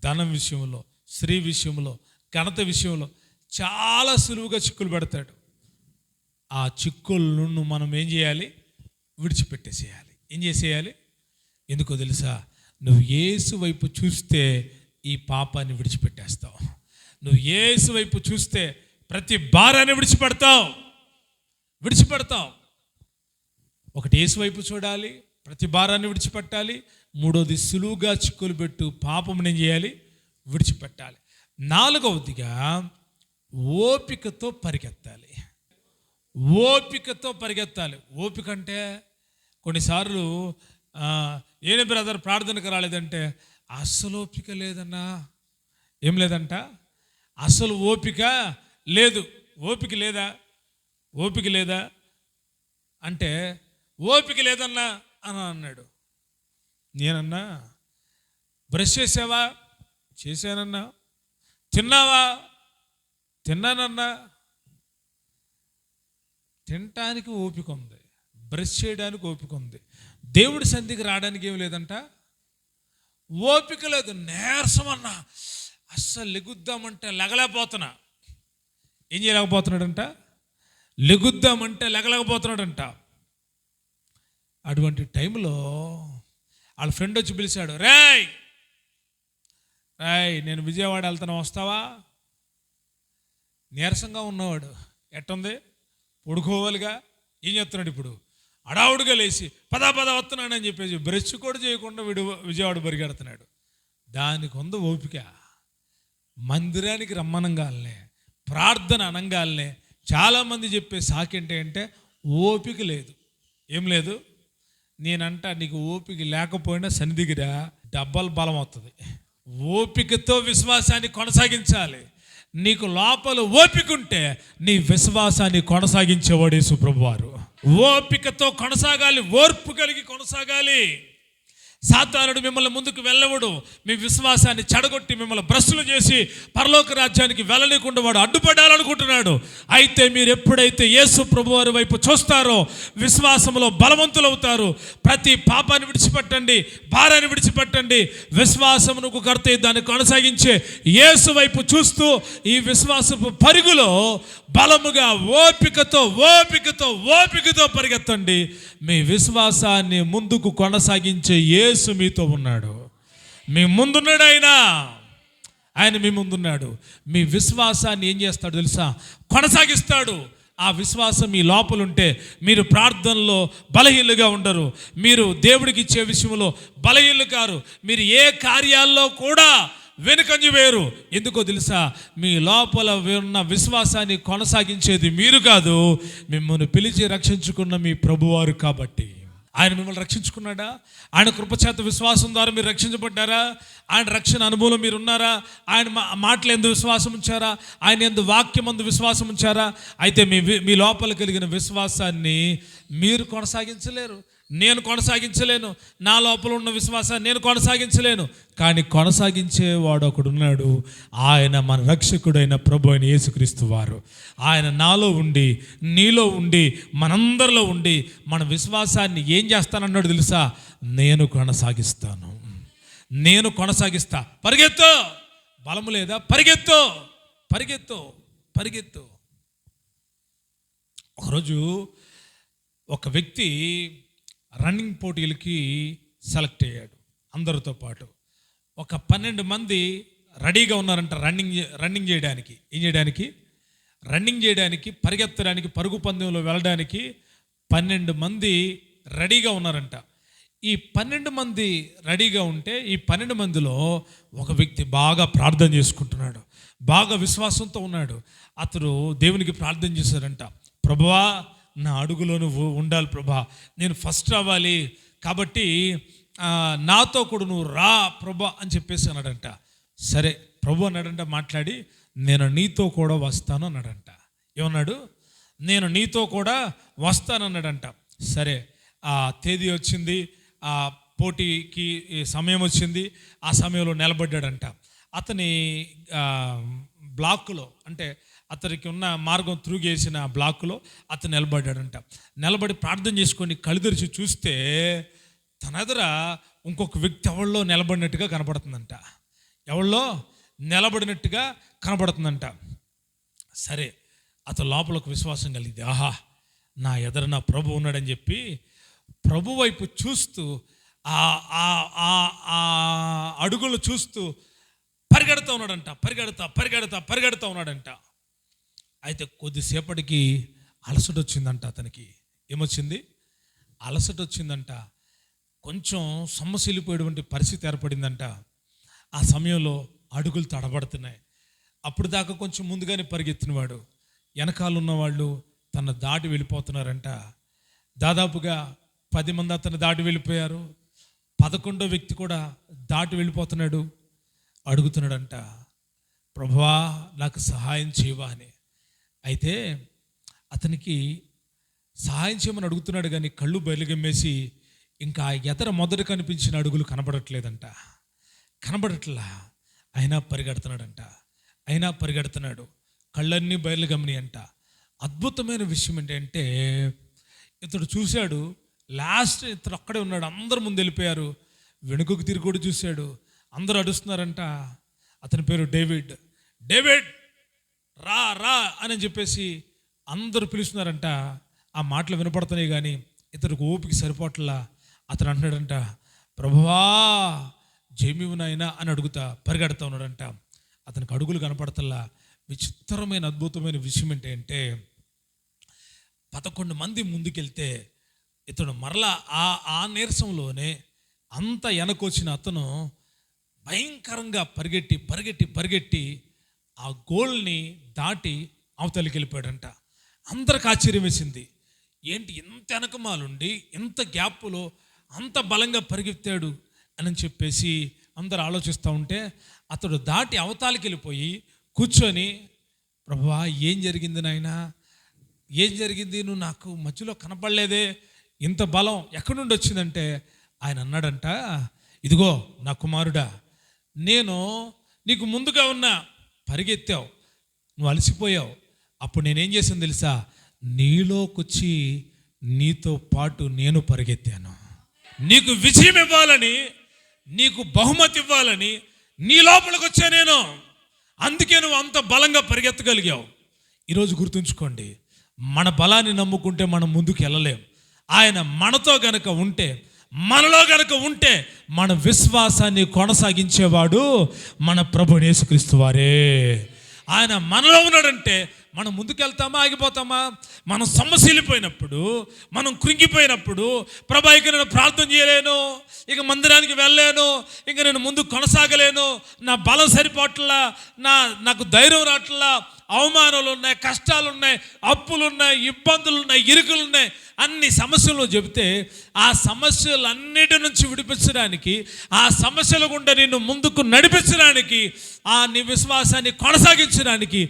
ధనం విషయంలో, స్త్రీ విషయంలో, ఘనత విషయంలో చాలా సులువుగా చిక్కులు పెడతాడు. ఆ చిక్కులను మనం ఏం చేయాలి? విడిచిపెట్టేసేయాలి. ఏం చేసేయాలి? ఎందుకో తెలుసా? నువ్వు యేసు వైపు చూస్తే ఈ పాపాన్ని విడిచిపెట్టేస్తావు. నువ్వు యేసు వైపు చూస్తే ప్రతి భారాన్ని విడిచిపెడతావు. ఒకటి యేసు వైపు చూడాలి, ప్రతి భారాన్ని విడిచిపెట్టాలి. మూడోది సులువుగా చిక్కులు పెట్టు పాపం ఏం చేయాలి? విడిచిపెట్టాలి. నాలుగవదిగా ఓపికతో పరిగెత్తాలి. ఓపిక అంటే కొన్నిసార్లు ఏనే బ్రదర్ ప్రార్థనకు రాలేదంటే అస్సలు ఓపిక లేదన్నా. ఏం లేదంట? అసలు ఓపిక లేదు. ఓపిక లేదా అంటే ఓపిక లేదన్నా అని అన్నాడు. నేనన్నా బ్రష్ చేసావా? చేశానన్నా. తిన్నావా? తిన్నానన్నా. తినటానికి ఓపిక ఉంది, బ్రష్ చేయడానికి ఓపిక ఉంది. దేవుడి సన్నిధికి రావడానికి ఏమి లేదంట, ఓపిక లేదు. నీరసం అన్నా, అస్సలు లెగుద్దామంటే లెగలేకపోతున్నా. ఏం చేయలేకపోతున్నాడంట? లెగుద్దామంటే లెగలేకపోతున్నాడంట. అటువంటి టైంలో వాళ్ళ ఫ్రెండ్ వచ్చి పిలిచాడు, రేయ్ నేను విజయవాడ వెళ్తాను, వస్తావా? నీరసంగా ఉన్నవాడు ఎట్టుంది? పడుకోవాలిగా. ఏం చేస్తున్నాడు ఇప్పుడు? అడావుడిగా లేచి పద వస్తున్నాడు అని చెప్పేసి బ్రష్ కూడా చేయకుండా వీడు విజయవాడ బరిగెడుతున్నాడు. దానికి ఉంది ఓపిక. మందిరానికి రమ్మనంగాలనే, ప్రార్థన అనంగాలనే చాలామంది చెప్పే సాకేంటి అంటే ఓపిక లేదు. ఏం లేదు? నేనంట నీకు ఓపిక లేకపోయినా సన్నిధిగిరా, డబ్బల్ బలం అవుతుంది. ఓపికతో విశ్వాసాన్ని కొనసాగించాలి. నీకు లోపల ఓపిక ఉంటే నీ విశ్వాసాన్ని కొనసాగించేవాడు యేసు ప్రభువారు. ఓపికతో కొనసాగాలి, ఓర్పు కలిగి కొనసాగాలి. సాతానుడు మిమ్మల్ని ముందుకు వెళ్ళవడు. మీ విశ్వాసాన్ని చెడగొట్టి మిమ్మల్ని భ్రష్టులు చేసి పరలోక రాజ్యానికి వెళ్ళలేకుండా వాడు అడ్డుపడాలనుకుంటున్నాడు. అయితే మీరు ఎప్పుడైతే యేసు ప్రభువారి వైపు చూస్తారో విశ్వాసంలో బలవంతులవుతారు. ప్రతి పాపాన్ని విడిచిపెట్టండి, భారాన్ని విడిచిపెట్టండి. విశ్వాసమునకు కర్త దాన్ని కొనసాగించే యేసు వైపు చూస్తూ ఈ విశ్వాసపు పరుగులో బలముగా ఓపికతో పరిగెత్తండి. మీ విశ్వాసాన్ని ముందుకు కొనసాగించే యేసు మీతో ఉన్నాడు. మీ ముందున్నాడు ఆయన మీ ముందున్నాడు. మీ విశ్వాసాన్ని ఏం చేస్తాడు తెలుసా? కొనసాగిస్తాడు. ఆ విశ్వాసం మీ లోపలుంటే మీరు ప్రార్థనలో బలహీనులుగా ఉండరు, మీరు దేవుడికి ఇచ్చే విషయంలో బలహీనులు కారు, మీరు ఏ కార్యాల్లో కూడా వెనుకంజ వేరు. ఎందుకో తెలుసా? మీ లోపల ఉన్న విశ్వాసాన్ని కొనసాగించేది మీరు కాదు, మిమ్మల్ని పిలిచి రక్షించుకున్న మీ ప్రభువారు. కాబట్టి ఆయన మిమ్మల్ని రక్షించుకున్నాడా? ఆయన కృపచేత విశ్వాసం ద్వారా మీరు రక్షించబడ్డారా? ఆయన రక్షణ అనుభవం మీరు ఉన్నారా? ఆయన మాటలు ఎందు విశ్వాసం ఉంచారా? ఆయన ఎందు వాక్యం ఎందు విశ్వాసం ఉంచారా? అయితే మీ లోపల కలిగిన విశ్వాసాన్ని మీరు కొనసాగించలేరు, నేను కొనసాగించలేను. నా లోపల ఉన్న విశ్వాసాన్ని నేను కొనసాగించలేను. కానీ కొనసాగించేవాడు ఒకడున్నాడు. ఆయన మన రక్షకుడైన ప్రభు అయిన యేసుక్రీస్తు వారు. ఆయన నాలో ఉండి, నీలో ఉండి, మనందరిలో ఉండి మన విశ్వాసాన్ని ఏం చేస్తానన్నాడు తెలుసా? నేను కొనసాగిస్తా. పరిగెత్తు. బలము లేదా? పరిగెత్తు. ఒకరోజు ఒక వ్యక్తి రన్నింగ్ పోటీలకి సెలెక్ట్ అయ్యాడు. అందరితో పాటు ఒక 12 మంది రెడీగా ఉన్నారంట రన్నింగ్ చేయడానికి. ఏం చేయడానికి? రన్నింగ్ చేయడానికి, పరిగెత్తడానికి, పరుగు పందెంలో వెళ్ళడానికి 12 మంది రెడీగా ఉన్నారంట. ఈ 12 మంది రెడీగా ఉంటే ఈ 12 మందిలో ఒక వ్యక్తి బాగా ప్రార్థన చేసుకుంటున్నాడు, బాగా విశ్వాసంతో ఉన్నాడు. అతడు దేవునికి ప్రార్థన చేశారంట, ప్రభువా నా అడుగులో నువ్వు ఉండాలి ప్రభా, నేను ఫస్ట్ రావాలి, కాబట్టి నాతో కూడా నువ్వు రా ప్రభా అని చెప్పేసి అన్నాడంట. సరే ప్రభు అన్నాడంట మాట్లాడి, నేను నీతో కూడా వస్తాను అన్నాడంట. ఏమన్నాడు? నేను నీతో కూడా వస్తానన్నాడంట. సరే ఆ తేదీ వచ్చింది, ఆ పోటీకి సమయం వచ్చింది. ఆ సమయంలో నిలబడ్డాడంట. అతని బ్లాక్లో, అంటే అతనికి ఉన్న మార్గం త్రూగేసిన బ్లాక్లో అతను నిలబడ్డాడంట. నిలబడి ప్రార్థన చేసుకొని కళ్ళు తెరిచి చూస్తే తన ఎదుర ఇంకొక వ్యక్తి ఎవళ్ళో నిలబడినట్టుగా కనపడుతుందంట. సరే అతను లోపల ఒక విశ్వాసం కలిగింది. ఆహా, నా ఎదుర నా ప్రభు ఉన్నాడని చెప్పి ప్రభు వైపు చూస్తూ ఆ అడుగులు చూస్తూ పరిగెడుతూ ఉన్నాడంట. అయితే కొద్దిసేపటికి అలసట వచ్చిందంట. అతనికి ఏమొచ్చింది? అలసట వచ్చిందంట. కొంచెం సొమ్మసిల్లిపోయేటువంటి పరిస్థితి ఏర్పడిందంట. ఆ సమయంలో అడుగులు తడబడుతున్నాయి. అప్పుడు దాకా కొంచెం ముందుగానే పరిగెత్తినవాడు, వెనకాల ఉన్నవాళ్ళు తన దాటి వెళ్ళిపోతున్నారంట. దాదాపుగా 10 మంది అతను దాటి వెళ్ళిపోయారు. 11వ వ్యక్తి కూడా దాటి వెళ్ళిపోతున్నాడు. అడుగుతున్నాడంట, ప్రభువా నాకు సహాయం చేయవా అని. అయితే అతనికి సహాయం చేయమని అడుగుతున్నాడు, కానీ కళ్ళు బయలుగమ్మేసి ఇంకా ఎదర మొదట కనిపించిన అడుగులు కనబడట్లా. అయినా పరిగెడుతున్నాడు. కళ్ళన్నీ బయలుగమ్మని అంట. అద్భుతమైన విషయం ఏంటంటే ఇతడు చూశాడు, లాస్ట్ ఇతడు అక్కడే ఉన్నాడు. అందరు ముందు వెళ్ళిపోయారు. వెనుకకు తిరిగి కూడా చూశాడు. అందరూ అడుస్తున్నారంట. అతని పేరు డేవిడ్ రా అని చెప్పేసి అందరూ పిలుస్తున్నారంట. ఆ మాటలు వినపడుతున్నాయి, కానీ ఇతనికి ఓపిక సరిపోట్లా. అతను అంటున్నాడంట, ప్రభువా జయమివు నాయనా అని అడుగుతా పరిగెడతా ఉన్నాడంట. అతనికి అడుగులు కనపడతల్లా. విచిత్రమైన అద్భుతమైన విషయం ఏంటంటే 11 మంది ముందుకెళ్తే ఇతడు మరలా ఆ నీరసంలోనే అంత వెనకొచ్చిన అతను భయంకరంగా పరిగెట్టి ఆ గోల్ని దాటి అవతలికి వెళ్ళిపోయాడంట. అందరికి ఆశ్చర్యం వేసింది. ఏంటి ఇంత వెనకమాలుండి ఇంత గ్యాప్లో అంత బలంగా పరిగెత్తాడు అని చెప్పేసి అందరు ఆలోచిస్తూ ఉంటే అతడు దాటి అవతాలికి వెళ్ళిపోయి కూర్చొని, ప్రభువా ఏం జరిగింది నాయనా, ఏం జరిగింది, నువ్వు నాకు మధ్యలో కనపడలేదే, ఇంత బలం ఎక్కడి నుండి వచ్చిందంటే ఆయన అన్నాడంట, ఇదిగో నా కుమారుడా, నేను నీకు ముందుగా ఉన్నా, పరిగెత్తావు, నువ్వు అలసిపోయావు, అప్పుడు నేనేం చేశాను తెలుసా, నీలోకొచ్చి నీతో పాటు నేను పరిగెత్తాను. నీకు విజయం ఇవ్వాలని, నీకు బహుమతి ఇవ్వాలని నీ లోపలికి వచ్చా నేను. అందుకే నువ్వు అంత బలంగా పరిగెత్తగలిగావు. ఈరోజు గుర్తుంచుకోండి, మన బలాన్ని నమ్ముకుంటే మనం ముందుకు వెళ్ళలేం. ఆయన మనతో గనక ఉంటే, మనలో గనక ఉంటే, మన విశ్వాసాన్ని కొనసాగించేవాడు మన ప్రభువు యేసుక్రీస్తు వారే. ఆయన మనలో ఉన్నాడంటే మనం ముందుకెళ్తామా, ఆగిపోతామా? మనం సొమ్మసిల్లిపోయినప్పుడు, మనం కృంగిపోయినప్పుడు, ప్రభా ఇక నేను ప్రార్థన చేయలేను, ఇక మందిరానికి వెళ్ళలేను, ఇక నేను ముందు కొనసాగలేను, నా బలం సరిపోట్లా, నాకు ధైర్యం రాట్లా, అవమానాలు ఉన్నాయి, కష్టాలు ఉన్నాయి, అప్పులు ఉన్నాయి, ఇబ్బందులు ఉన్నాయి, ఇరుకులు ఉన్నాయి, అన్ని సమస్యలు చెబితే ఆ సమస్యలన్నిటి నుంచి విడిపించడానికి, ఆ సమస్యల గుండా నిన్ను ముందుకు నడిపించడానికి, ఆ నీ విశ్వాసాన్ని కొనసాగించడానికి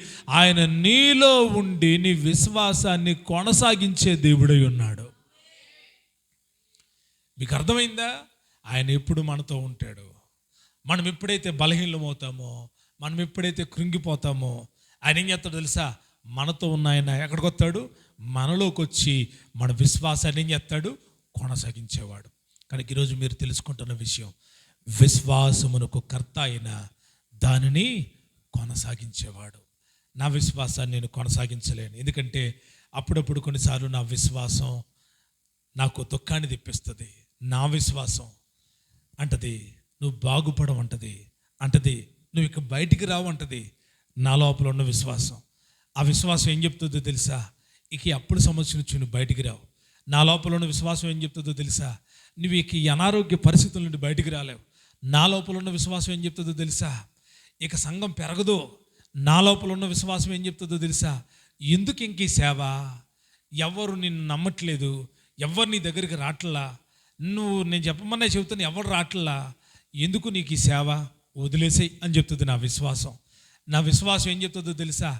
ఆయన నీలో ఉండి నీ విశ్వాసాన్ని కొనసాగించే దేవుడై ఉన్నాడు. మీకు అర్థమైందా? ఆయన ఎప్పుడు మనతో ఉంటాడు. మనం ఎప్పుడైతే బలహీనమవుతామో, మనం ఎప్పుడైతే కృంగిపోతామో, ఆయన ఏం చేస్తాడు తెలుసా, మనతో ఉన్న ఆయన ఎక్కడికి వస్తాడు, మనలోకి వచ్చి మన విశ్వాసాన్ని ఏం చేస్తాడు, కొనసాగించేవాడు. కనుక ఈరోజు మీరు తెలుసుకుంటున్న విషయం, విశ్వాసమునకు కర్త అయిన దానిని కొనసాగించేవాడు. నా విశ్వాసాన్ని నేను కొనసాగించలేను, ఎందుకంటే అప్పుడప్పుడు కొన్నిసార్లు నా విశ్వాసం నాకు దుఃఖాన్ని తెప్పిస్తుంది. నా విశ్వాసం అంటది నువ్వు బాగుపడమంటది, అంటది నువ్వు ఇక బయటికి రావు అంటది. నా లోపల ఉన్న విశ్వాసం, ఆ విశ్వాసం ఏం చెప్తుందో తెలుసా, ఇక అప్పుడు సమస్య నుంచి నువ్వు బయటికి రావు. నా లోపల ఉన్న విశ్వాసం ఏం చెప్తుందో తెలుసా, నువ్వు ఇక ఈ అనారోగ్య పరిస్థితుల నుండి బయటికి రాలేవు. నా లోపల ఉన్న విశ్వాసం ఏం చెప్తుందో తెలుసా, ఇక సంఘం పెరగదు. నా లోపల ఉన్న విశ్వాసం ఏం చెప్తుందో తెలుసా, ఎందుకు ఇంక ఈ సేవ, ఎవరు నిన్ను నమ్మట్లేదు, ఎవరు నీ దగ్గరికి రాట్లా, నువ్వు నేను చెప్పమన్నా చెబుతాను ఎవరు రాట్లా, ఎందుకు నీకు ఈ సేవ, వదిలేసేయి అని చెప్తుంది నా విశ్వాసం. నా విశ్వాసం ఏం చెప్తుందో తెలుసా,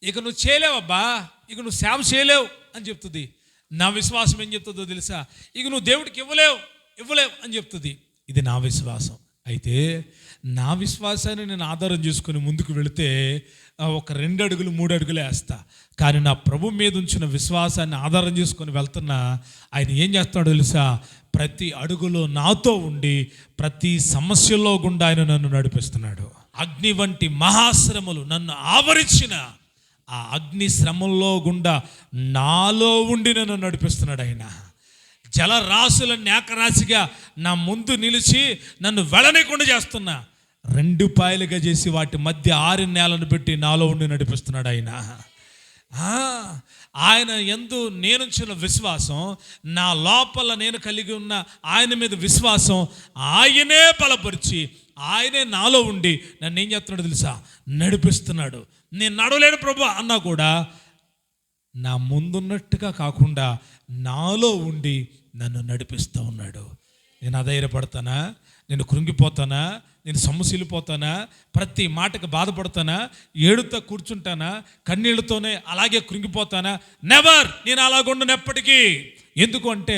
ఇక నువ్వు చేయలేవబ్బా, ఇక నువ్వు సేవ చేయలేవు అని చెప్తుంది. నా విశ్వాసం ఏం చెప్తుందో తెలుసా, ఇక నువ్వు దేవుడికి ఇవ్వలేవు అని చెప్తుంది. ఇది నా విశ్వాసం. అయితే నా విశ్వాసాన్ని నేను ఆధారం చేసుకుని ముందుకు వెళితే ఒక 2 అడుగులు 3 అడుగులే వేస్తా. కానీ నా ప్రభు మీద ఉంచిన విశ్వాసాన్ని ఆధారం చేసుకొని వెళ్తున్నా, ఆయన ఏం చేస్తాడో తెలుసా, ప్రతి అడుగులో నాతో ఉండి ప్రతి సమస్యలో గుండా ఆయన నన్ను నడిపిస్తున్నాడు. అగ్ని వంటి మహాశ్రమలు నన్ను ఆవరించిన ఆ అగ్ని శ్రమల్లో గుండా నాలో ఉండి నన్ను నడిపిస్తున్నాడు. ఆయన జలరాశులను ఏకరాశిగా నా ముందు నిలిచి నన్ను వెళ్ళనీయకుండా చేస్తున్నా, 2 పాయలుగా చేసి వాటి మధ్య 6 నేలను పెట్టి నాలో ఉండి నడిపిస్తున్నాడు ఆయన. ఆయన యందు నేనుంచిన విశ్వాసం, నా లోపల నేను కలిగి ఉన్న ఆయన మీద విశ్వాసం ఆయనే బలపరిచి, ఆయనే నాలో ఉండి నన్ను ఏం చేస్తున్నాడు తెలుసా, నడిపిస్తున్నాడు. నేను నడవలేను ప్రభు అన్నా కూడా నా ముందున్నట్టుగా కాకుండా నాలో ఉండి నన్ను నడిపిస్తూ ఉన్నాడు. నేను అధైర్యపడతానా, నేను కృంగిపోతానా, నేను సొమ్మసిల్లిపోతానా, ప్రతి మాటకు బాధపడతానా, ఏడుతో కూర్చుంటానా, కన్నీళ్లతోనే అలాగే కృంగిపోతానా? నెవర్. నేను అలాగుండను ఎప్పటికీ. ఎందుకు అంటే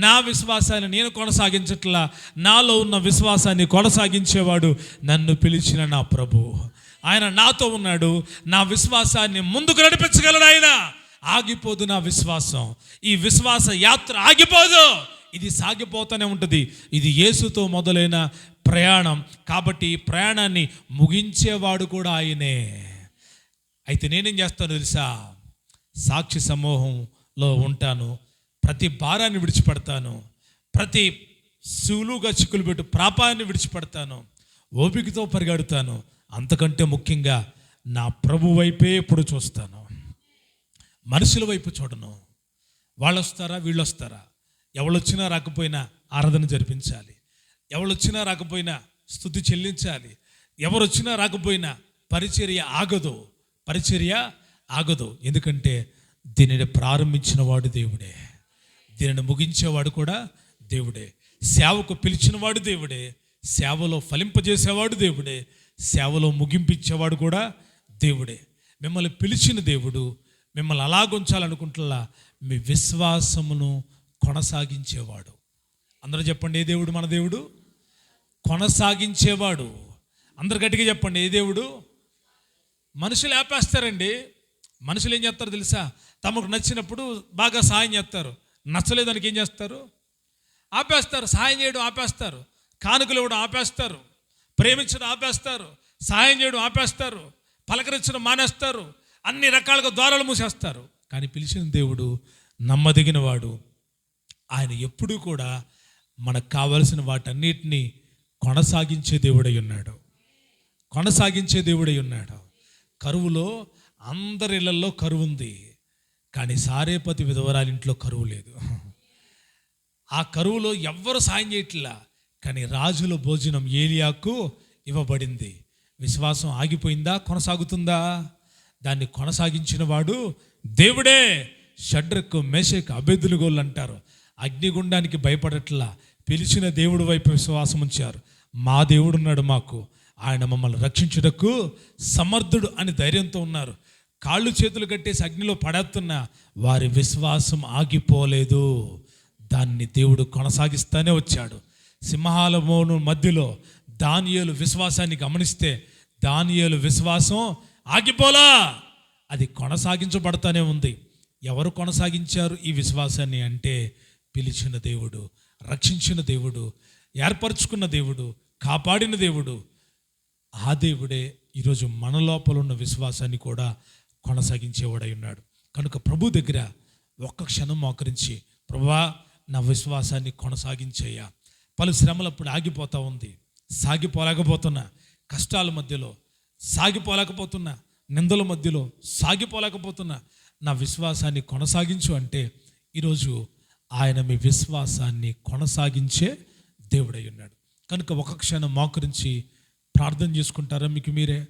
నా విశ్వాసాన్ని నేను కొనసాగించట్లా, నాలో ఉన్న విశ్వాసాన్ని కొనసాగించేవాడు నన్ను పిలిచిన నా ప్రభు. ఆయన నాతో ఉన్నాడు. నా విశ్వాసాన్ని ముందుకు నడిపించగలడు ఆయన. ఆగిపోదు నా విశ్వాసం. ఈ విశ్వాస యాత్ర ఆగిపోదు, ఇది సాగిపోతూనే ఉంటుంది. ఇది యేసుతో మొదలైన ప్రయాణం కాబట్టి ఈ ప్రయాణాన్ని ముగించేవాడు కూడా ఆయనే. అయితే నేనేం చేస్తాను తెలుసా, సాక్షి సమూహంలో ఉంటాను, ప్రతి భారాన్ని విడిచిపెడతాను, ప్రతి సులువుగా చిక్కులు పెట్టు పాపాన్ని విడిచిపెడతాను, ఓపికతో పరిగెడతాను. అంతకంటే ముఖ్యంగా నా ప్రభు వైపే ఎప్పుడు చూస్తాను, మనుషుల వైపు చూడను. వాళ్ళు వస్తారా వీళ్ళు వస్తారా, ఎవరొచ్చినా రాకపోయినా ఆరాధన జరిపించాలి, ఎవరొచ్చినా రాకపోయినా స్తుతి చెల్లించాలి, ఎవరొచ్చినా రాకపోయినా పరిచర్య ఆగదు. ఎందుకంటే దీనిని ప్రారంభించిన వాడు దేవుడే, దీనిని ముగించేవాడు కూడా దేవుడే, సేవకు పిలిచినవాడు దేవుడే, సేవలో ఫలింపజేసేవాడు దేవుడే, సేవలో ముగింపించేవాడు కూడా దేవుడే. మిమ్మల్ని పిలిచిన దేవుడు, మిమ్మల్ని అలాగుంచాలనుకుంటున్నా మీ విశ్వాసమును కొనసాగించేవాడు. అందరూ చెప్పండి, ఏ దేవుడు? మన దేవుడు కొనసాగించేవాడు. అందరు గట్టిగా చెప్పండి, ఏ దేవుడు? మనుషులు ఆపేస్తారండి. మనుషులు ఏం చేస్తారు తెలుసా? తమకు నచ్చినప్పుడు బాగా సాయం చేస్తారు, నచ్చలేదానికి ఏం చేస్తారు? ఆపేస్తారు. సాయం చేయడం ఆపేస్తారు, కానుకలు ఇవ్వడం ఆపేస్తారు, ప్రేమించడం ఆపేస్తారు, సాయం చేయడం ఆపేస్తారు, పలకరించడం మానేస్తారు, అన్ని రకాలుగా ద్వారాలు మూసేస్తారు. కానీ పిలిచిన దేవుడు నమ్మదగిన వాడు. ఆయన ఎప్పుడూ కూడా మనకు కావలసిన వాటన్నిటినీ కొనసాగించే దేవుడై ఉన్నాడు. కొనసాగించే దేవుడై ఉన్నాడు. కరువులో అందరి ఇళ్లలో కరువు ఉంది, కానీ సారేపతి విధవరాలింట్లో కరువు లేదు. ఆ కరువులో ఎవ్వరు సాయం చేయట్లా, కానీ రాజుల భోజనం ఏలియాకు ఇవ్వబడింది. విశ్వాసం ఆగిపోయిందా? కొనసాగుతుందా? దాన్ని కొనసాగించిన వాడు దేవుడే. షడ్రకు, మేషకు, అబేద్నెగోలు అంటారు, అగ్నిగుండానికి భయపడట్లా, పిలిచిన దేవుడు వైపు విశ్వాసం ఉంచారు. మా దేవుడు ఉన్నాడు మాకు, ఆయన మమ్మల్ని రక్షించుటకు సమర్థుడు అని ధైర్యంతో ఉన్నారు. కాళ్ళు చేతులు కట్టేసి అగ్నిలో పడేస్తున్న వారి విశ్వాసం ఆగిపోలేదు. దాన్ని దేవుడు కొనసాగిస్తూనే వచ్చాడు. సింహాల మధ్యలో దానియేలు విశ్వాసాన్ని గమనిస్తే దానియేలు విశ్వాసం ఆగిపోలా, అది కొనసాగించబడతానే ఉంది. ఎవరు కొనసాగించారు ఈ విశ్వాసాన్ని అంటే పిలిచిన దేవుడు, రక్షించిన దేవుడు, ఏర్పరచుకున్న దేవుడు, కాపాడిన దేవుడు. ఆ దేవుడే ఈరోజు మన లోపల ఉన్న విశ్వాసాన్ని కూడా కొనసాగించేవాడై ఉన్నాడు. కనుక ప్రభు దగ్గర ఒక్క క్షణం మోకరించి, ప్రభువా నా విశ్వాసాన్ని కొనసాగించేయ్యా. పలు శ్రమలప్పుడు ఆగిపోతూ ఉంది, సాగిపోలేకపోతున్నా, కష్టాల మధ్యలో సాగిపోలేకపోతున్నా, నిందల మధ్యలో సాగిపోలేకపోతున్నా, నా విశ్వాసాన్ని కొనసాగించు అంటే ఈరోజు ఆయన మీ విశ్వాసాన్ని కొనసాగించే దేవుడై ఉన్నాడు. కనుక ఒక క్షణం మోకరించి ప్రార్థన చేసుకుంటారా మీకు మీరే?